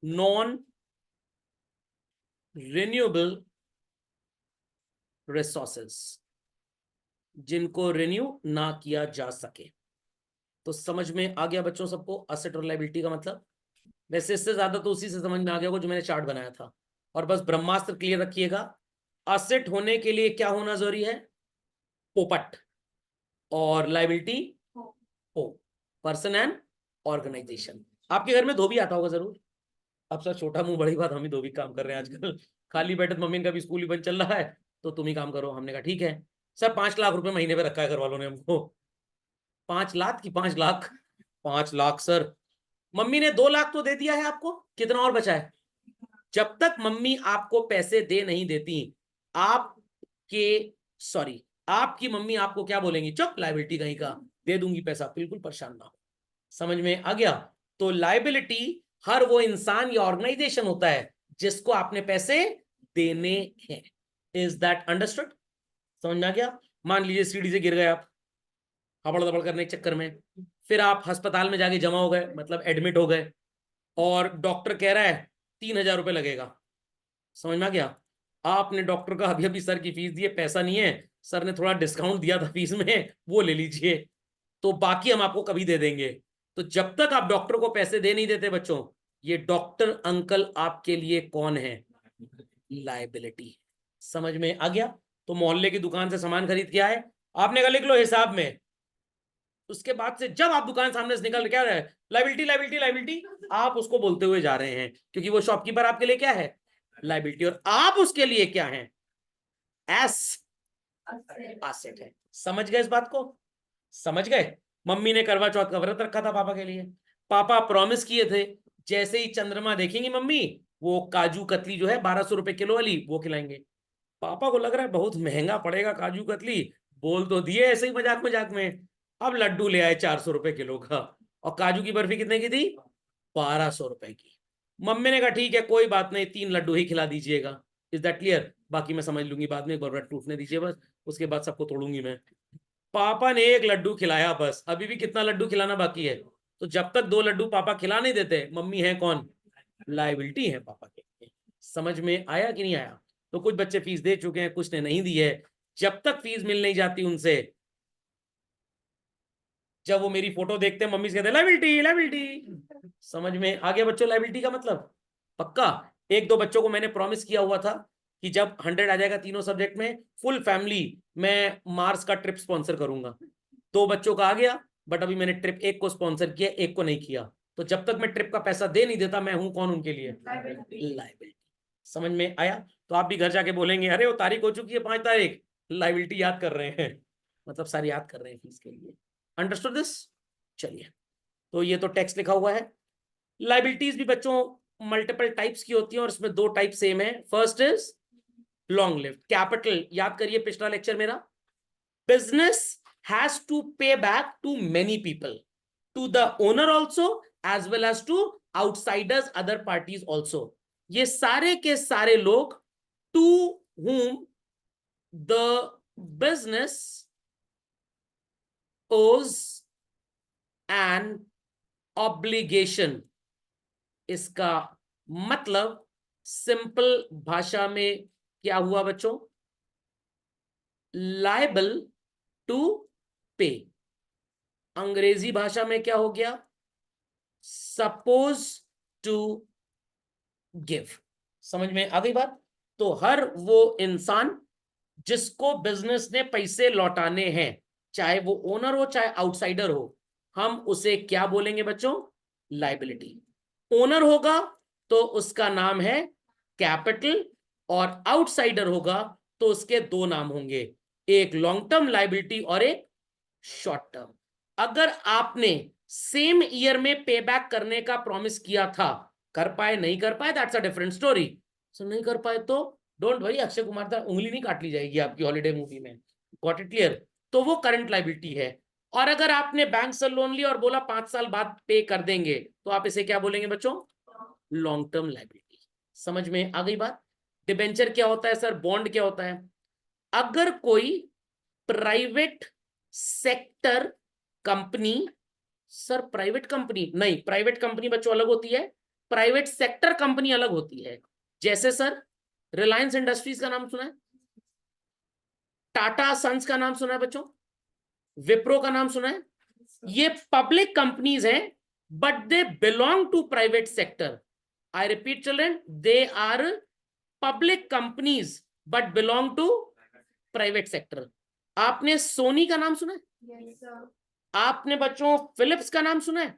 नॉन रिन्यूएबल रिसोर्सेस, जिनको रिन्यू ना किया जा सके। तो समझ में आ गया बच्चों सबको एसेट और लायबिलिटी का मतलब? वैसे इससे ज्यादा तो उसी से समझ में आ गया होगा जो मैंने चार्ट बनाया था। और बस ब्रह्मास्त्र क्लियर रखिएगा, एसेट होने के लिए क्या होना जरूरी है? पोपट। और लायबिलिटी हो, पर्सन एंड ऑर्गेनाइजेशन। आपके घर में धोबी आता होगा जरूर। अब सर छोटा मुंह बड़ी बात, हम ही धोबी काम कर रहे हैं आजकल, खाली बैठे तो मम्मी का भी स्कूल ही बंद चल रहा है, तो तुम ही काम करो। हमने कहा ठीक है सर, 5 लाख रुपए महीने पे रखा है घर वालों ने हमको। 5 लाख की 5 लाख? 5 लाख सर, मम्मी ने 2 लाख तो दे दिया है आपको, कितना और बचा है? जब तक मम्मी आपको पैसे दे नहीं देती, आपके सॉरी आपकी मम्मी आपको क्या बोलेंगी? चुप, लायबिलिटी कहीं का, दे दूंगी पैसा, बिल्कुल परेशान ना हो। समझ में आ गया? तो लायबिलिटी हर वो इंसान या ऑर्गेनाइजेशन होता है जिसको आपने पैसे देने हैं। Is that understood? समझ में आ गया? मान लीजिए सीढ़ी से गिर गए आप हबड़ दबड़ करने के चक्कर में, फिर आप अस्पताल में जाके जमा हो गए, मतलब एडमिट हो गए, और डॉक्टर कह रहा है 3,000 रुपये लगेगा। समझ में आ गया? आपने डॉक्टर का अभी अभी सर की फीस दी है, पैसा नहीं है, सर ने थोड़ा डिस्काउंट दिया था फीस में, वो ले लीजिए, तो बाकी हम आपको कभी दे देंगे। तो जब तक आप डॉक्टर को पैसे दे नहीं देते बच्चों, ये डॉक्टर अंकल आपके लिए कौन है? लायबिलिटी। समझ में आ गया? तो मोहल्ले की दुकान से सामान खरीद के आए, आपने कहा लिख लो हिसाब में, उसके बाद से जब आप दुकान सामने से निकल क्या रहे हैं, लायबिलिटी लायबिलिटी लायबिलिटी, आप उसको बोलते हुए जा रहे हैं, क्योंकि वो शॉपकीपर आपके लिए क्या है? लायबिलिटी। और आप उसके लिए क्या है? एसेट है। समझ गए इस बात को? समझ गए? मम्मी ने करवा चौथ का व्रत रखा था पापा के लिए, पापा प्रॉमिस किए थे जैसे ही चंद्रमा देखेंगी मम्मी, वो काजू कतली जो है 1,200 रुपए किलो वाली वो खिलाएंगे। पापा को लग रहा है बहुत महंगा पड़ेगा काजू कतली, बोल तो दिए ऐसे ही मजाक मजाक में, अब लड्डू ले आए 400 रुपए किलो का, और काजू की बर्फी कितने की थी? 1,200 रुपए की। मम्मी ने कहा ठीक है कोई बात नहीं, 3 लड्डू ही खिला दीजिएगा। Is that clear? बाकी मैं समझ लूंगी बाद में, एक बार टूटने दीजिए बस, उसके बाद सबको तोड़ूंगी मैं। पापा ने 1 लड्डू खिलाया बस, अभी भी कितना लड्डू खिलाना बाकी है? तो जब तक 2 लड्डू पापा खिला नहीं देते, मम्मी है कौन? लायबिलिटी है पापा के। समझ में आया कि नहीं आया? तो कुछ बच्चे फीस दे चुके हैं, कुछ ने नहीं दी है। जब तक फीस मिल नहीं जाती उनसे, जब वो मेरी फोटो देखते हैं मम्मी से कहते हैं लायबिलिटी लायबिलिटी। समझ में आ गया बच्चों लायबिलिटी का मतलब? पक्का? 1-2 बच्चों को मैंने प्रॉमिस किया हुआ था कि जब 100 आ जाएगा तीनों सब्जेक्ट में, फुल फैमिली मैं मार्स का ट्रिप स्पॉन्सर करूंगा। 2 बच्चों का आ गया, बट अभी मैंने ट्रिप एक को स्पॉन्सर किया, एक को नहीं किया, तो जब तक मैं ट्रिप का पैसा दे नहीं देता, मैं हूं कौन उनके लिए? लाइबिलिटी। समझ में आया? तो आप भी घर जाके बोलेंगे अरे वो तारीख हो चुकी है 5 तारीख, लाइबिलिटी याद कर रहे हैं, मतलब सारी याद कर रहे हैं फीस के लिए। Understood this? चलिए, तो ये तो टेक्स्ट लिखा हुआ है। लाइबिलिटीज भी बच्चों मल्टीपल टाइप्स की होती हैं और इसमें 2 टाइप सेम है। First is long lived. Capital याद करिए, पिछला लेक्चर मेरा, business has to pay back to many people, to the owner also as well as to outsiders, other parties also. ये सारे के सारे लोग to whom the business owes an obligation। इसका मतलब सिंपल भाषा में क्या हुआ बच्चों? लायबल टू पे। अंग्रेजी भाषा में क्या हो गया? Suppose to give. समझ में आ गई बात? तो हर वो इंसान जिसको बिजनेस ने पैसे लौटाने हैं, चाहे वो ओनर हो चाहे आउटसाइडर हो, हम उसे क्या बोलेंगे बच्चों? लायबिलिटी। ओनर होगा तो उसका नाम है कैपिटल, और आउटसाइडर होगा तो उसके 2 नाम होंगे, एक लॉन्ग टर्म लायबिलिटी और एक शॉर्ट टर्म। अगर आपने सेम ईयर में पे बैक करने का प्रॉमिस किया था, कर पाए नहीं कर पाए, दैट्स अ डिफरेंट स्टोरी। सो नहीं कर पाए तो डोंट वरी, अक्षय कुमार था, उंगली नहीं काट ली जाएगी आपकी हॉलिडे मूवी में। Got it clear? तो वो करंट लायबिलिटी है। और अगर आपने बैंक से लोन लिया और बोला 5 साल बाद पे कर देंगे, तो आप इसे क्या बोलेंगे बच्चों? Long term liability. समझ में आ गई बात? डिबेंचर क्या होता है सर? बॉन्ड क्या होता है? अगर कोई private sector company, sir private company नहीं, प्राइवेट कंपनी बच्चों अलग होती है, प्राइवेट सेक्टर कंपनी अलग होती है। जैसे सर रिलायंस इंडस्ट्रीज का नाम सुना है? टाटा सन्स का नाम सुना है बच्चों? विप्रो का नाम सुना है? ये पब्लिक कंपनीज हैं, but they belong to private sector. I repeat children, they are public companies but belong to private sector. आपने सोनी का नाम सुना है? Yes, sir. आपने बच्चों फिलिप्स का नाम सुना है?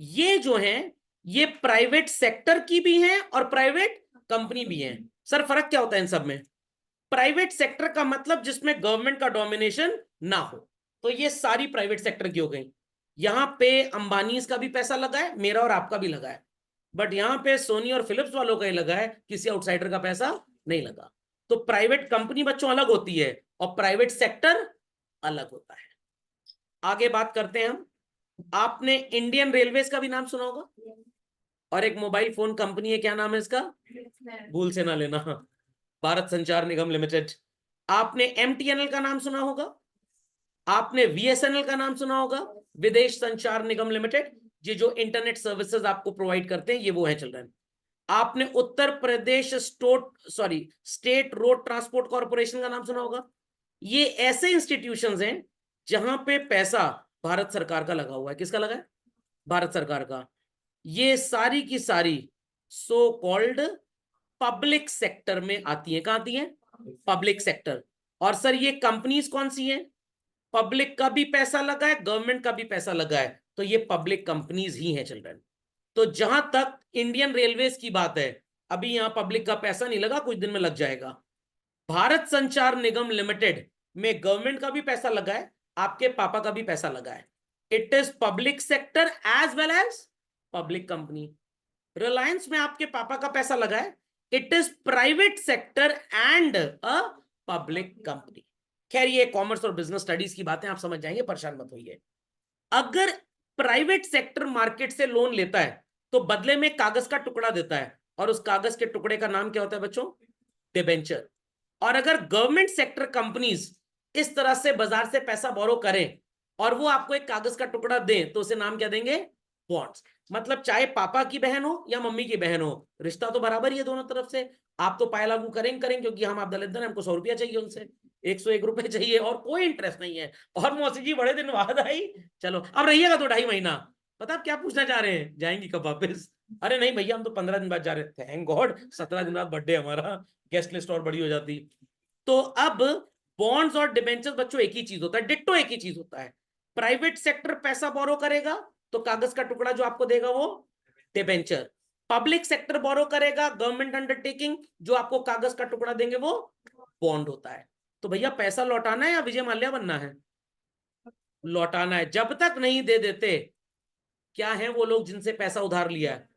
ये जो हैं ये प्राइवेट सेक्टर की भी हैं और प्राइवेट कंपनी भी हैं। सर फर्क क्या होता है इन सब में? प्राइवेट सेक्टर का मतलब जिसमें गवर्नमेंट का डोमिनेशन ना हो, तो ये सारी प्राइवेट सेक्टर की हो गई। यहां पे अंबानी का भी पैसा लगा है, मेरा और आपका भी लगा है, बट यहां पे सोनी और फिलिप्स वालों का ही लगा है, किसी आउटसाइडर का पैसा नहीं लगा। तो प्राइवेट कंपनी बच्चों अलग होती है और प्राइवेट सेक्टर अलग होता है। आगे बात करते हैं हम। आपने इंडियन रेलवेज का भी नाम सुना होगा, और एक मोबाइल फोन कंपनी है, क्या नाम है इसका? भूल से ना लेना, भारत संचार निगम लिमिटेड। आपने एमटीएनएल का नाम सुना होगा, आपने वीएसएनएल का नाम सुना होगा, विदेश संचार निगम लिमिटेड। ये जो इंटरनेट सर्विसेज आपको प्रोवाइड करते हैं ये वो है चिल्ड्रन। आपने Uttar Pradesh state road transport corporation का नाम सुना होगा। ये ऐसे इंस्टीट्यूशंस हैं जहां पे पैसा भारत सरकार का लगा हुआ है। किसका लगा है? भारत सरकार का। ये सारी की सारी सो कॉल्ड पब्लिक सेक्टर में आती है। कहां आती है? Public sector. और सर ये कंपनीज कौन सी हैं? पब्लिक का भी पैसा लगा है, गवर्नमेंट का भी पैसा लगा है, तो ये पब्लिक कंपनीज ही हैं चिल्ड्रन। तो जहां तक इंडियन रेलवेज की बात है, अभी यहां पब्लिक का पैसा नहीं लगा, कुछ दिन में लग जाएगा। भारत संचार निगम लिमिटेड में गवर्नमेंट का भी पैसा लगा है, आपके पापा का भी पैसा लगा है। It is public sector as well as public company. Reliance में आपके पापा का पैसा लगा है, it is private sector and a public company. खैर ये कॉमर्स और बिजनेस स्टडीज की बातें आप समझ जाएंगे, परेशान मत होइए। अगर प्राइवेट सेक्टर मार्केट से लोन लेता है तो बदले में कागज का टुकड़ा देता है, और उस कागज के टुकड़े का नाम क्या होता है बच्चों? डिबेंचर। और अगर गवर्नमेंट सेक्टर कंपनीज इस तरह से बाजार से पैसा बोरो करें और वो आपको एक कागज का टुकड़ा दें, तो उसे नाम क्या देंगे? बॉन्ड्स। मतलब चाहे पापा की बहन हो या मम्मी की बहन हो, रिश्ता तो बराबर ही है दोनों तरफ से। आप तो पाया लागू करेंगे क्योंकि हम आप दलित हैं, हमको 100 रुपया चाहिए उनसे, 101 रुपए चाहिए, और कोई इंटरेस्ट नहीं है। और मौसी जी बड़े दिन बाद आई, चलो अब रहिएगा तो 2.5 महीना। पता आप क्या पूछना चाह रहे हैं? जाएंगी कब वापस? अरे नहीं भैया हम तो 15 दिन बाद जा रहे थे। थैंक गॉड 17 दिन बाद बर्थडे हमारा, गेस्ट लिस्ट और बड़ी हो जाती। तो अब बॉन्ड्स और डिबेंचर्स बच्चों एक ही चीज होता है, डिट्टो एक ही चीज होता है। प्राइवेट सेक्टर पैसा बोरो करेगा तो कागज का टुकड़ा जो आपको देगा वो डिबेंचर। पब्लिक सेक्टर बोरो करेगा, गवर्नमेंट अंडरटेकिंग जो आपको कागज का टुकड़ा देंगे वो बॉन्ड होता है। तो भैया पैसा लौटाना है या विजय माल्या बनना है? लौटाना है। जब तक नहीं दे देते, क्या है वो लोग जिनसे पैसा उधार लिया है?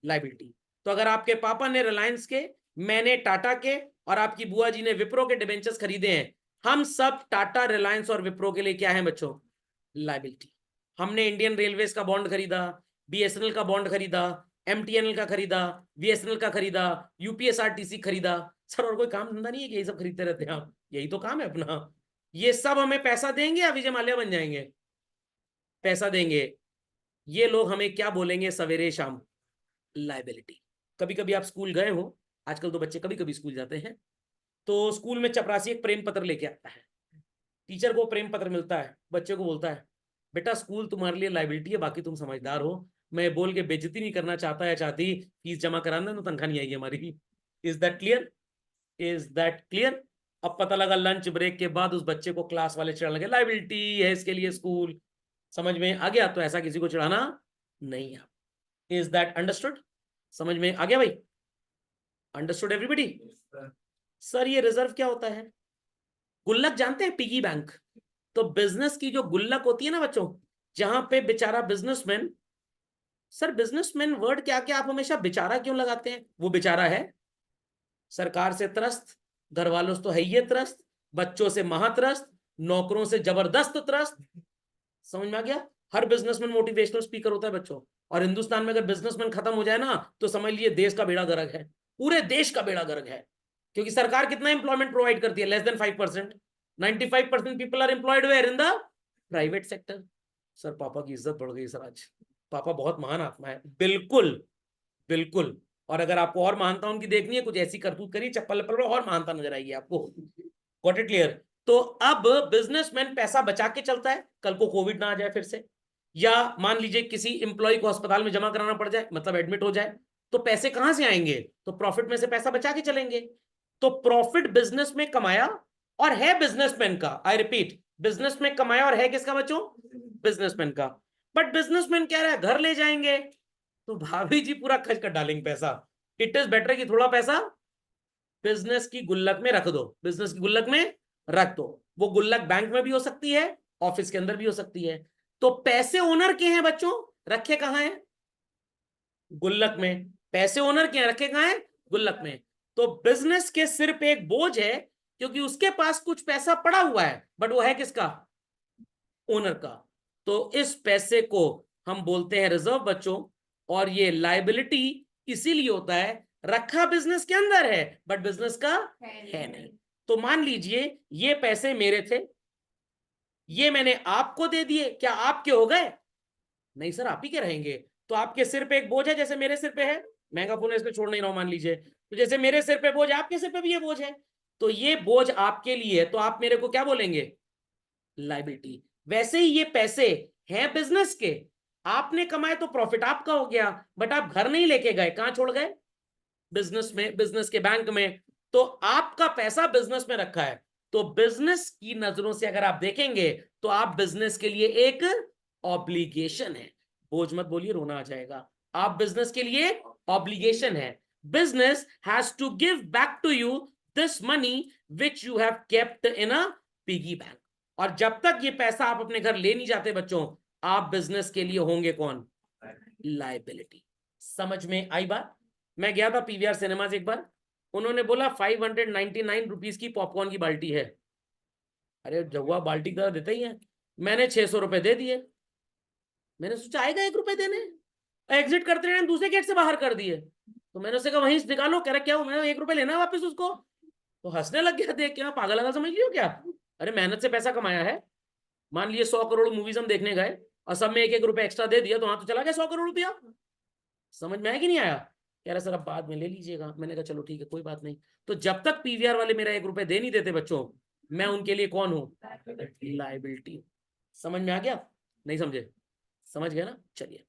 लाइबिलिटी। तो अगर आपके पापा ने रिलायंस के, मैंने टाटा के और आपकी बुआ जी ने विप्रो के डिबेंचर्स खरीदे हैं, हम सब टाटा, रिलायंस और विप्रो के लिए क्या है बच्चों? लाइबिलिटी। हमने इंडियन रेलवेज का बॉन्ड खरीदा, बीएसएनएल का बॉन्ड खरीदा, एमटीएनएल का खरीदा, बीएसएनएल का खरीदा, यूपीएसआरटीसी खरीदा। सर और कोई काम धंधा नहीं है कि यही सब खरीदते रहते हैं आप? यही तो काम है अपना। ये सब हमें पैसा देंगे या विजय माल्या बन जाएंगे? पैसा देंगे। ये लोग हमें क्या बोलेंगे सवेरे शाम? लाइबिलिटी। कभी कभी आप स्कूल गए हो, आजकल तो बच्चे कभी कभी स्कूल जाते हैं, तो स्कूल में चपरासी एक प्रेम पत्र लेके आता है। टीचर को प्रेम पत्र मिलता है, बच्चे को बोलता है बेटा स्कूल तुम्हारे लिए लाइबिलिटी है, बाकी तुम समझदार हो। मैं बोल के बेइज्जती नहीं करना चाहता या चाहती, फीस जमा कराना तो तनख्वाह नहीं आएगी हमारी। Is that clear? Is that clear? अब पता लगा लंच ब्रेक के बाद उस बच्चे को क्लास वाले चिढ़ाने लगे, लाइबिलिटी है इसके लिए स्कूल। समझ में आ गया? तो ऐसा किसी को चिढ़ाना नहीं है। Is that understood? समझ में आ गया भाई? Understood everybody? सर ये रिजर्व क्या होता है? गुल्लक जानते हैं? Piggy bank. तो बिजनेस की जो गुल्लक होती है ना बच्चों, जहां पे बेचारा बिजनेसमैन, सर बिजनेसमैन वर्ड क्या क्या आप हमेशा बेचारा क्यों लगाते हैं? वो बेचारा है सरकार से त्रस्त, घर वालों से तो है ही त्रस्त, बच्चों से महात्रस्त, नौकरों से जबरदस्त त्रस्त। समझ में आ गया? हर बिजनेसमैन मोटिवेशनल स्पीकर होता है बच्चों। और हिंदुस्तान में अगर बिजनेसमैन खत्म हो जाए ना, तो समझ लीजिए देश का बेड़ा गर्क है, पूरे देश का बेड़ा गर्क है। क्योंकि सरकार कितना एम्प्लॉयमेंट प्रोवाइड करती है? Less than 5%। 95% people are employed where? In the private sector. Sir पापा की इज्जत बढ़ गई सर आज, पापा बहुत महान आत्मा है। बिल्कुल बिल्कुल। और अगर आपको और महानता उनकी देखनी है, कुछ ऐसी करतूत करिए चप्पल पर और महानता नजर आएगी आपको। Got it clear? तो अब बिजनेसमैन पैसा बचा के चलता है, कल को कोविड ना आ जाए फिर से, या मान लीजिए किसी एम्प्लॉय को अस्पताल में जमा कराना पड़ जाए, मतलब एडमिट हो जाए, तो पैसे कहां से आएंगे? तो प्रॉफिट में से पैसा बचा के चलेंगे। तो प्रॉफिट बिजनेस में कमाया और है बिजनेसमैन का। आई रिपीट, बिजनेस में कमाया और है किसका बच्चों? बिजनेसमैन का। बट बिजनेसमैन कह रहा है घर ले जाएंगे, तो भाभी जी पूरा खर्च कर डालेंगे पैसा। इट इज बेटर कि थोड़ा पैसा बिजनेस की गुल्लक में रख दो, बिजनेस की गुल्लक में रख दो। वो गुल्लक बैंक में भी हो सकती है, ऑफिस के अंदर भी हो सकती है। तो पैसे ओनर के हैं बच्चों, रखे कहां हैं? गुल्लक में। पैसे ओनर के हैं, रखे कहां हैं? गुल्लक में। तो बिजनेस के सिर पे एक बोझ है, क्योंकि उसके पास कुछ पैसा पड़ा हुआ है, बट वो है किसका? ओनर का। तो इस पैसे को हम बोलते हैं रिजर्व बच्चों। और ये लायबिलिटी इसीलिए होता है, रखा बिजनेस के अंदर है बट बिजनेस का है नहीं। तो मान लीजिए ये पैसे मेरे थे, ये मैंने आपको दे दिए, क्या आपके हो गए? नहीं सर, आप ही के रहेंगे। तो आपके सिर पे एक बोझ है, जैसे मेरे सिर पे है। महंगा फोन है, इसमें छोड़ नहीं रहा हूं मान लीजिए। तो जैसे मेरे सिर पे बोझ है, आपके सिर पे भी ये बोझ है। तो ये बोझ आपके लिए है, तो आप मेरे को क्या बोलेंगे? लायबिलिटी। वैसे ही ये पैसे हैं बिजनेस के, आपने कमाए तो प्रॉफिट आपका हो गया, बट आप घर नहीं लेके गए, कहां छोड़ गए? बिजनेस में, बिजनेस के बैंक में। तो आपका पैसा बिजनेस में रखा है। तो बिजनेस की नजरों से अगर आप देखेंगे, तो आप बिजनेस के लिए एक ऑब्लिगेशन है। बोझ मत बोलिए, रोना आ जाएगा। आप बिजनेस के लिए ऑब्लिगेशन है। Business has to give back to you this money which you have kept in a piggy bank. और जब तक ये पैसा आप अपने घर ले नहीं जाते बच्चों, आप बिजनेस के लिए होंगे कौन? लायबिलिटी। समझ में आई बात? मैं गया था पीवीआर सिनेमाज एक बार, उन्होंने बोला 599 रुपीज की पॉपकॉर्न की बाल्टी है। अरे जगुआ बाल्टी का देते ही है। मैंने 600 रुपए दे दिए। मैंने सोचा आएगा 1 रुपए देने, एग्जिट करते रहे, दूसरे गेट से बाहर कर दिए। तो मैंने उससे कहा वहीं से निकालो। कह रहा क्या हो? मैंने 1 रुपए लेना है वापस उसको। तो हंसने लग गया देख के। मैं पागल लगा समझ लियो क्या? अरे मेहनत से पैसा कमाया है। मान लीजिए 100 करोड़ मूवीज हम देखने गए और सब में 1-1 रुपए एक्स्ट्रा दे दिया, तो वहां तो चला गया 100 करोड़ रुपया। समझ में आया कि नहीं आया? कह रहा सर अब बाद में ले लीजिएगा। मैंने कहा चलो ठीक है कोई बात नहीं। तो जब तक पीवीआर वाले मेरा 1 रुपए दे नहीं देते बच्चों, मैं उनके लिए कौन हूं? लायबिलिटी। समझ में आ गया? नहीं समझे? समझ गया ना? चलिए।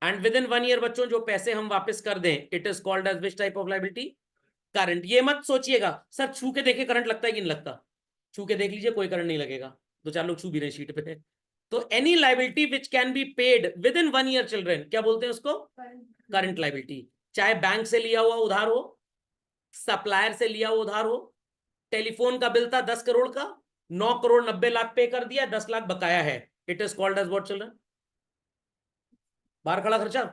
एंड विद इन 1 ईयर बच्चों जो पैसे हम वापस कर दें, it is called as which type of liability? Current. ये मत सोचिएगा सर छू के देखे करंट लगता है कि नहीं लगता। छू के देख लीजिए, कोई करंट नहीं लगेगा। दो चार लोग छू भी रहे शीट पे। तो any liability which can be paid with in 1 year children, क्या बोलते हैं उसको? Current liability. चाहे बैंक से लिया हुआ उधार हो, सप्लायर से लिया हुआ उधार हो, टेलीफोन का बिल था 10 करोड़ का, 9 करोड़ 90 लाख पे कर दिया, 10 लाख बकाया है, it is called as what children? बाहर खड़ा खर्चा,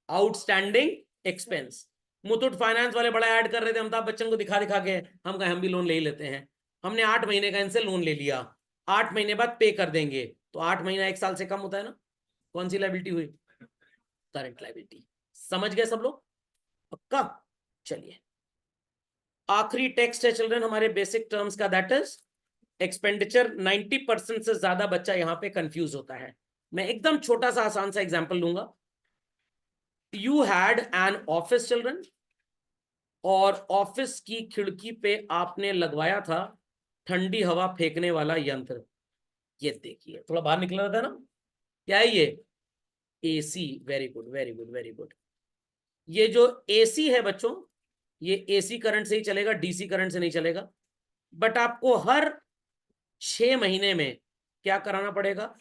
आउटस्टैंडिंग एक्सपेंस। मुथूट फाइनेंस वाले बड़ा ऐड कर रहे थे अमिताभ बच्चन को दिखा दिखा के, हम भी लोन ले ही लेते हैं। हमने 8 महीने का इनसे लोन ले लिया, 8 महीने बाद पे कर देंगे, तो 8 महीना 1 साल से कम होता है ना, कौन सी लाइबिलिटी हुई? Current liability. समझ गए सब लोग? पक्का? चलिए, आखिरी टेक्स्ट है चिल्ड्रन हमारे बेसिक टर्म्स का, दैट इज एक्सपेंडिचर। 90% से ज्यादा बच्चा यहां पे कंफ्यूज होता है। मैं एकदम छोटा सा आसान सा एग्जांपल लूंगा। You had an office children, और ऑफिस की खिड़की पे आपने लगवाया था ठंडी हवा फेंकने वाला यंत्र। ये देखिए थोड़ा बाहर निकल रहा था ना, क्या है ये? AC. Very good very good very good. ये जो एसी है बच्चों, ये एसी करंट से ही चलेगा, डीसी करंट से नहीं चलेगा। बट आपको हर 6 महीने में क्या कराना पड़ेगा?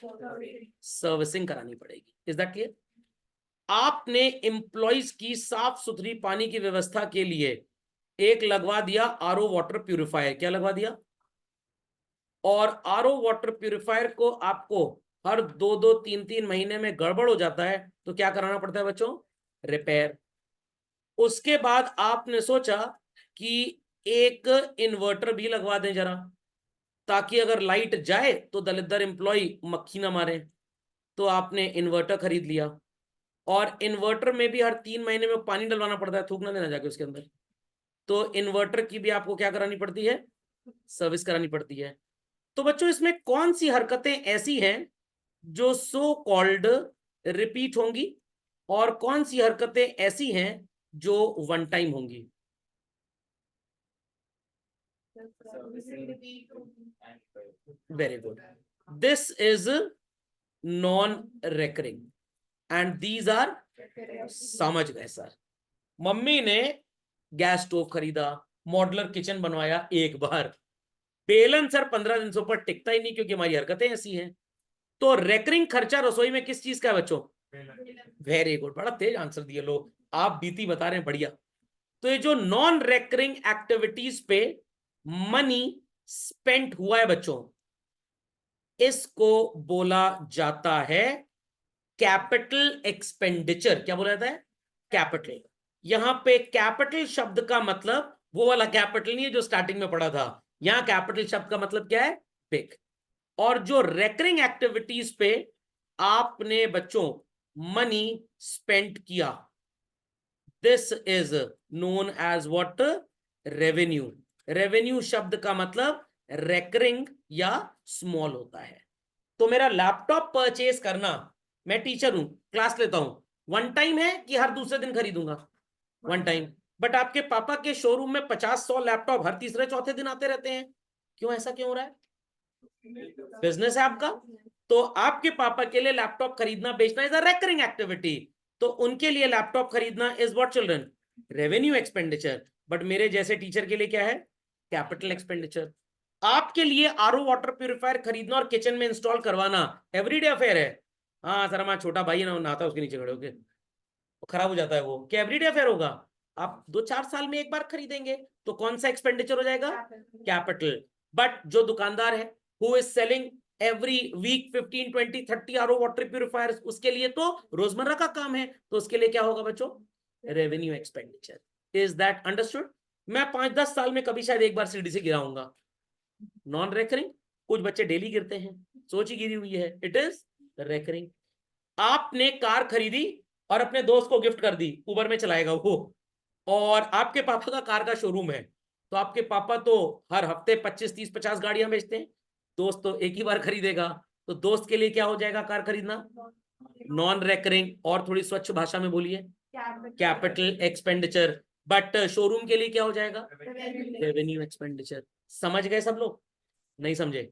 सर्विसिंग करानी पड़ेगी। Is that clear? आपने एम्प्लॉइज की साफ सुथरी पानी की व्यवस्था के लिए एक लगवा दिया आरओ वाटर प्यूरिफायर। क्या लगवा दिया? और आरओ वाटर प्यूरिफायर को आपको हर 2-2 3-3 महीने में गड़बड़ हो जाता है, तो क्या कराना पड़ता है बच्चों? रिपेयर। उसके बाद आपने सोचा कि एक इन्वर्टर भी लगवा दें जरा, ताकि अगर लाइट जाए तो दलिद्दर एम्प्लॉय मक्खी ना मारे। तो आपने इन्वर्टर खरीद लिया, और इन्वर्टर में भी हर 3 महीने में पानी डलवाना पड़ता है, थूक ना देना जाके उसके अंदर। तो इन्वर्टर की भी आपको क्या करानी पड़ती है? सर्विस करानी पड़ती है। तो बच्चों इसमें कौन सी हरकतें ऐसी हैं जो सो कॉल्ड रिपीट होंगी, और कौन सी हरकतें ऐसी हैं जो वन टाइम होंगी? Very good. This is non recurring and these are, समझ गए सर? मम्मी ने गैस स्टोव खरीदा, मॉड्यूलर किचन बनवाया एक बार, बेलन सर 15 दिन से ऊपर टिकता ही नहीं, क्योंकि हमारी हरकतें ऐसी हैं। तो रेकरिंग खर्चा रसोई में किस चीज का है बच्चों? वेरी गुड, बड़ा तेज आंसर दिए लोग, आप बीती बता रहे हैं, बढ़िया। तो ये जो नॉन रेकरिंग एक्टिविटीज पे मनी स्पेंट हुआ है बच्चों, इसको बोला जाता है कैपिटल एक्सपेंडिचर। क्या बोला जाता है? कैपिटल। यहां पे कैपिटल शब्द का मतलब वो वाला कैपिटल नहीं है जो स्टार्टिंग में पढ़ा था। यहां कैपिटल शब्द का मतलब क्या है? बिग। और जो रेकरिंग एक्टिविटीज पे आपने बच्चों मनी स्पेंड किया, this is known as what? Revenue. Revenue शब्द का मतलब रेकरिंग या स्मॉल होता है। तो मेरा लैपटॉप परचेज करना, मैं टीचर हूं, क्लास लेता हूं, वन टाइम है कि हर दूसरे दिन खरीदूंगा? One time. बट आपके पापा के शोरूम में 50-100 लैपटॉप हर तीसरे चौथे दिन आते रहते हैं, क्यों? ऐसा क्यों हो रहा है? बिजनेस है आपका, तो आपके पापा के लिए लैपटॉप खरीदना बेचना इज अ रेकरिंग एक्टिविटी। तो उनके लिए लैपटॉप खरीदना is what children? Revenue expenditure. But मेरे जैसे टीचर के लिए क्या है? Capital expenditure. आपके लिए आरओ वाटर प्यूरिफायर खरीदना और किचन में इंस्टॉल करवाना एवरीडे अफेयर है। हाँ सर, हमारा छोटा भाई है ना, नहाता है उसके नीचे खड़े होके, वो खराब हो जाता है, वो क्या एवरीडे अफेयर होगा? आप 2-4 साल में एक बार खरीदेंगे, तो कौन सा एक्सपेंडिचर हो जाएगा? कैपिटल। बट जो दुकानदार है who is selling every week 15-20-30 RO water purifiers, उसके लिए तो रोजमर्रा का काम है, तो उसके लिए क्या होगा बच्चों? Revenue expenditure. Is that understood? मैं 5-10 साल में कभी शायद एक बार सीढ़ी से गिराऊंगा, नॉन रेकरिंग। कुछ बच्चे डेली गिरते हैं, सोच ही गिरी हुई है, इट इज रेकरिंग। आपने कार खरीदी और अपने दोस्त को गिफ्ट कर दी, उबर में चलाएगा वो, और आपके पापा का कार का शोरूम है, तो आपके पापा तो हर हफ्ते 25-30-50 गाड़ियां बेचते हैं, दोस्त तो एक ही बार खरीदेगा, तो दोस्त के लिए क्या हो जाएगा कार खरीदना? Non recurring. और थोड़ी स्वच्छ भाषा में बोलिए, कैपिटल एक्सपेंडिचर। बट शोरूम के लिए क्या हो जाएगा? Revenue expenditure. समझ गए सब लोग? नहीं समझे?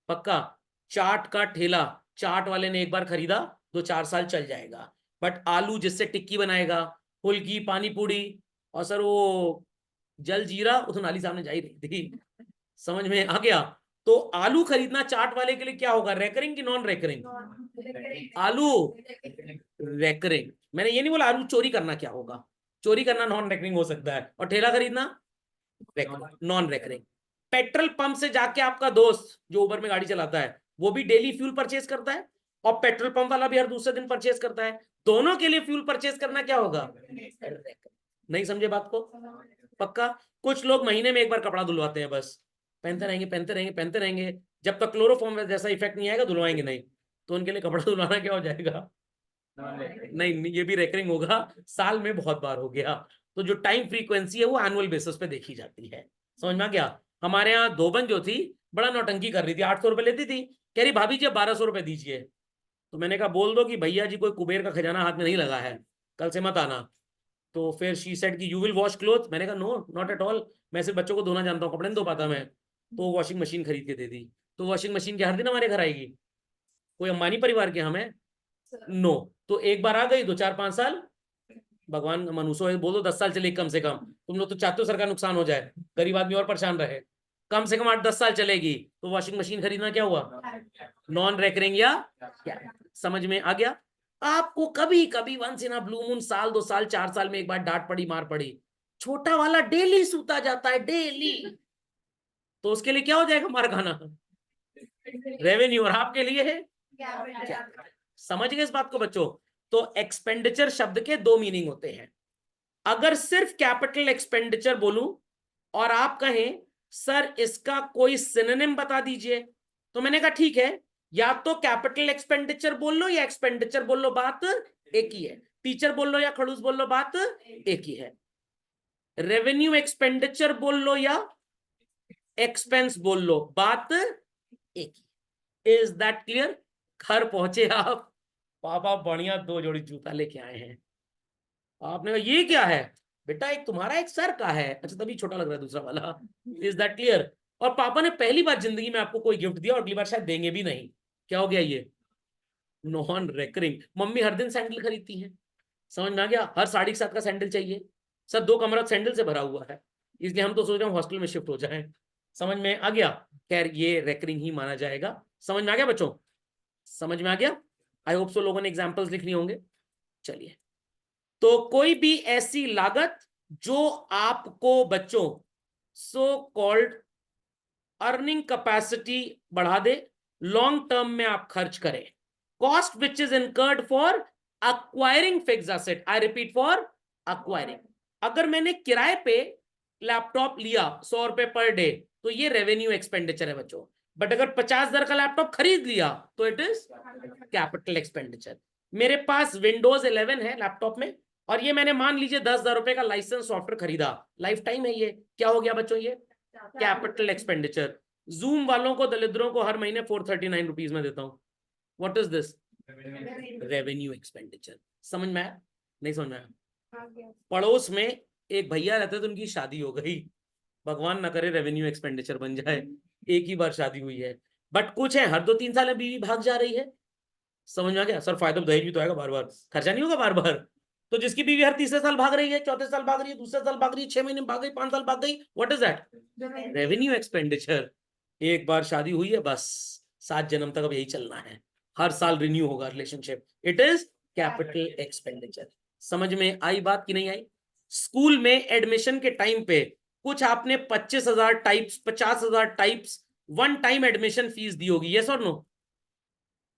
पक्का? चाट का ठेला, चाट वाले ने एक बार खरीदा, 2-4 साल चल जाएगा। बट आलू जिससे टिक्की बनाएगा, फुल्की, पानी पूरी, और सर वो जल जीरा, वो तो नाली सामने जा ही रही थी, समझ में आ गया? तो तो आलू खरीदना चाट वाले के लिए क्या होगा, रेकरिंग की नॉन रेकरिंग? आलू रेकरिंग। मैंने ये नहीं बोला आलू चोरी करना क्या होगा, चोरी करना नॉन रेकरिंग हो सकता है, और ठेला खरीदना नॉन रेकरिंग। पेट्रोल पंप से जाके आपका दोस्त जो उबर में गाड़ी चलाता है वो भी डेली फ्यूल परचेज करता है, और पेट्रोल पंप वाला भी हर दूसरे दिन परचेज करता है, दोनों के लिए फ्यूल परचेज करना क्या होगा? नहीं समझे बात को? पक्का? कुछ लोग महीने में एक बार कपड़ा धुलवाते हैं, बस पहनते रहेंगे पहनते रहेंगे पहनते रहेंगे, जब तक क्लोरोफॉर्म जैसा इफेक्ट नहीं आएगा धुलवाएंगे नहीं, तो उनके लिए कपड़ा धुलवाना क्या हो जाएगा? नहीं, ये भी रेकरिंग होगा, साल में बहुत बार हो गया। तो जो टाइम फ्रीक्वेंसी है वो एनुअल बेसिस पे देखी जाती है। समझ में आ गया? हमारे यहाँ धोबन जो थी बड़ा नौटंकी कर रही थी, 800 रुपए लेती थी, कह रही भाभी जी 1200 रुपए दीजिए। तो मैंने कहा बोल दो कि भैया जी कोई कुबेर का खजाना हाथ में नहीं लगा है, कल से मत आना। तो फिर शी सेड कि यू विल वॉश क्लोथ। मैंने कहा नो नॉट एट ऑल, मैं सिर्फ बच्चों को धोना जानता हूँ, कपड़े नहीं धो पाता मैं। तो वॉशिंग मशीन खरीद के दे दी। तो वॉशिंग मशीन के हर दिन हमारे घर आएगी? कोई अंबानी परिवार के हमें? नो। तो एक बार आ गई, 2 4 5 साल, भगवान मनुष्य है, बोलो 10 साल चलेगी कम से कम। तुम लोग तो चाहते हो सरकार नुकसान हो जाए, गरीब आदमी और परेशान रहे, कम से कम 8 10 साल चलेगी। तो वॉशिंग मशीन खरीदना क्या हुआ? नॉन रेकरिंग या क्या? समझ में आ गया? आपको कभी कभी once in a blue moon, साल 2 साल 4 साल में एक बार डांट पड़ी मार पड़ी, छोटा वाला डेली सूता जाता है डेली, तो उसके लिए क्या हो जाएगा हमारा खाना? रेवेन्यू। और आपके लिए है क्या? समझ गए इस बात को बच्चों? तो एक्सपेंडिचर शब्द के 2 मीनिंग होते हैं। अगर सिर्फ कैपिटल एक्सपेंडिचर बोलूं और आप कहें सर इसका कोई सिनोनिम बता दीजिए, तो मैंने कहा ठीक है, या तो कैपिटल एक्सपेंडिचर बोल लो या एक्सपेंडिचर बोल लो, बात एक ही है। टीचर बोल लो या खड़ूस बोल लो, बात एक ही है। रेवेन्यू एक्सपेंडिचर बोल लो या एक्सपेंस बोल लो, बात एक ही। Is that clear? घर पहुंचे आप, पापा बढ़िया 2 जोड़ी जूता लेके आए हैं। आपने कहा ये क्या है बेटा? एक तुम्हारा एक सर का है। अच्छा तभी छोटा लग रहा है दूसरा वाला। Is that clear? और पापा ने पहली बार जिंदगी में आपको कोई गिफ्ट दिया और अगली बार शायद देंगे भी नहीं। क्या हो गया ये? Non recurring. मम्मी हर दिन सैंडल खरीदती है, समझ में आ गया? हर साड़ी के साथ का सैंडल चाहिए, सर 2 कमरा सैंडल से भरा हुआ है, इसलिए हम तो सोच रहे हैं हॉस्टल में शिफ्ट हो जाए। समझ में आ गया? खैर ये रेकरिंग ही माना जाएगा। समझ में आ गया बच्चों? समझ में आ गया? आई होप सो लोगों ने एग्जाम्पल्स लिख लिए होंगे। चलिए, तो कोई भी ऐसी लागत जो आपको बच्चों सो कॉल्ड अर्निंग कैपेसिटी बढ़ा दे, लॉन्ग टर्म में आप खर्च करें। Cost which is incurred for acquiring fixed asset, I repeat for acquiring. अगर मैंने किराए पे लैपटॉप लिया 100 रुपए पर डे, तो ये रेवेन्यू एक्सपेंडिचर है बच्चों। बट अगर 50,000 का लैपटॉप खरीद लिया तो इट इज कैपिटल एक्सपेंडिचर। मेरे पास विंडोज 11 है लैपटॉप में, और ये मैंने मान लीजिए 10,000 रुपए का लाइसेंस सॉफ्टवेयर खरीदा, लाइफ टाइम है, ये क्या हो गया बच्चों? ये कैपिटल एक्सपेंडिचर। जूम वालों को, दलिद्रों को हर महीने 439 रुपीज में देता हूं। What is this? Revenue expenditure. समझ में आया? नहीं समझ में आया? पड़ोस में एक भैया रहते थे, उनकी शादी हो गई, भगवान ना करे रेवेन्यू एक्सपेंडिचर बन जाए, एक ही बार शादी हुई है, बट कुछ है हर 2 3 साल में बीवी भाग जा रही है। समझ में आ गया? सर फायदा दहेज भी तो आएगा, बार बार खर्चा नहीं होगा बार बार। तो जिसकी बीवी हर 3रे साल भाग रही है, 4थे साल भाग रही है, दूसरे साल भाग रही है, 6 महीने में भाग गई, 5 साल भाग गई, what is that? Revenue expenditure. एक बार शादी हुई है, बस 7 जन्म तक अब यही चलना है, हर साल रिन्यू होगा relationship, it is capital expenditure. समझ में आई बात कि नहीं आई? स्कूल में एडमिशन के टाइम पे कुछ आपने 25,000 types, 50,000 types one time admission fees दी होगी, यस और नो?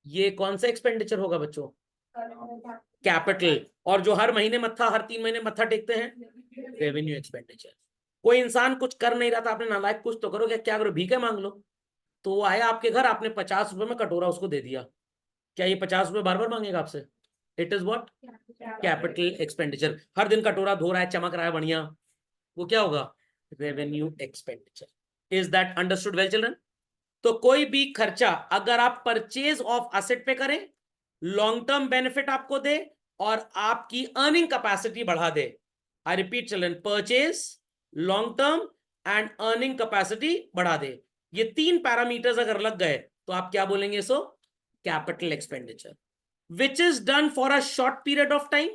ये कौन सा एक्सपेंडिचर होगा बच्चों? कैपिटल। और जो हर महीने मत्था, हर 3 महीने मत्था टेकते हैं, रेवेन्यू एक्सपेंडिचर। कोई इंसान कुछ कर नहीं रहा था, आपने नालायक कुछ तो करो, क्या करो, भीखे मांग लो। तो वो आया आपके घर, आपने 50 रुपए में कटोरा उसको दे दिया, क्या ये 50 रुपए बार बार मांगेगा आपसे? It is what? Capital expenditure. हर दिन कटोरा धो रहा है, चमक रहा है बढ़िया, वो क्या होगा? Revenue expenditure. Is that understood well children? तो कोई भी खर्चा अगर आप परचेज ऑफ एसेट पे करें, लॉन्ग टर्म बेनिफिट आपको दे और आपकी अर्निंग कैपेसिटी बढ़ा दे, I repeat children, purchase, long term and earning capacity बढ़ा दे, ये 3 पैरामीटर्स अगर लग गए तो आप क्या बोलेंगे? So capital expenditure. Which is done for a short period of time.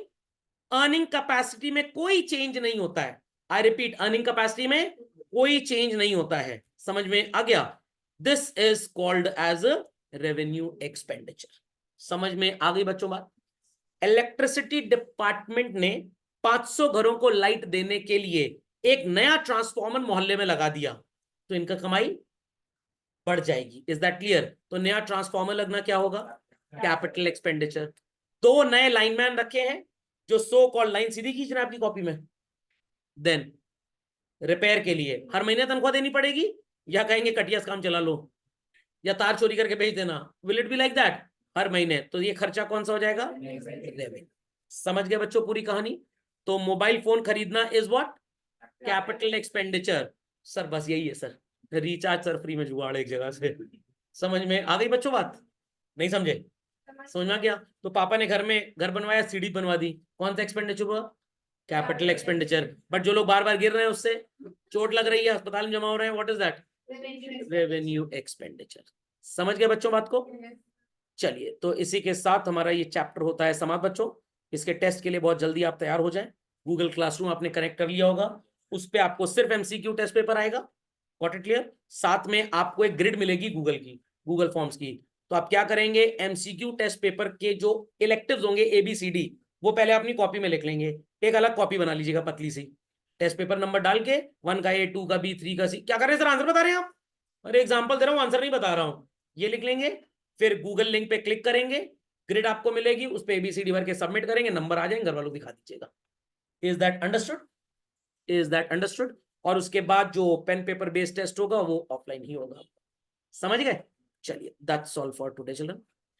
Earning capacity में कोई चेंज नहीं होता है, आई रिपीट, अर्निंग कैपेसिटी में कोई चेंज नहीं होता है। समझ में आ गया? This is called as a revenue expenditure. समझ में आ गई बच्चों बात? इलेक्ट्रिसिटी डिपार्टमेंट ने 500 घरों को लाइट देने के लिए एक नया ट्रांसफॉर्मर मोहल्ले में लगा दिया, तो इनका कमाई बढ़ जाएगी। Is that clear? तो नया ट्रांसफॉर्मर लगना क्या होगा? Capital expenditure. 2 नए लाइनमैन रखे हैं जो सो कॉल्ड, लाइन सीधी खींचना आपकी कॉपी में, देन रिपेयर के लिए हर महीने तनख्वाह देनी पड़ेगी, या कहेंगे कटिया से काम चला लो या तार चोरी करके भेज देना? Will it be like that? हर महीने। तो ये खर्चा कौन सा हो जाएगा? रेवेन्यू। समझ गए बच्चों पूरी कहानी? तो मोबाइल फोन खरीदना is what? Capital expenditure. Sir बस यही है सर, रिचार्ज सर फ्री में जुगाड़ एक जगह से। समझ में आ गई बच्चों बात? नहीं समझे? समझ में आ गया? तो पापा ने घर में घर बनवाया, सीढ़ी बनवा दी, कौन सा एक्सपेंडिचर हुआ? Capital expenditure. बट जो लोग बार बार गिर रहे हैं, उससे चोट लग रही है, अस्पताल में जमा हो रहे हैं, what is that? Revenue expenditure. समझ गए बच्चों बात को? चलिए, तो इसी के साथ हमारा ये चैप्टर होता है समाप्त बच्चों। इसके टेस्ट के लिए बहुत जल्दी आप तैयार हो जाएं। गूगल क्लासरूम आपने कनेक्ट कर लिया होगा, उस पे आपको सिर्फ एमसीक्यू टेस्ट पेपर आएगा। Got it clear? साथ में आपको एक ग्रिड मिलेगी गूगल की, गूगल फॉर्म्स की। तो आप क्या करेंगे, एमसीक्यू टेस्ट पेपर के जो इलेक्टिव्स होंगे ABCD, वो पहले अपनी कॉपी में लिख लेंगे। एक अलग कॉपी बना लीजिएगा पतली सी, टेस्ट पेपर नंबर डाल के 1 का A, 2 का B, 3 का C। क्या कर रहे हैं सर, आंसर बता रहे हैं आप? अरे एग्जाम्पल दे रहा हूँ, आंसर नहीं बता रहा हूँ। ये लिख लेंगे, फिर गूगल लिंक पे क्लिक करेंगे, ग्रिड आपको मिलेगी, उस पे ABCD भर के सबमिट करेंगे, नंबर आ जाएंगे, घर वालों को दिखा दीजिएगा। Is that understood? Is that understood? और उसके बाद जो पेन पेपर बेस्ड टेस्ट होगा वो ऑफलाइन ही होगा। समझ गए? चलिए, that's all for today children.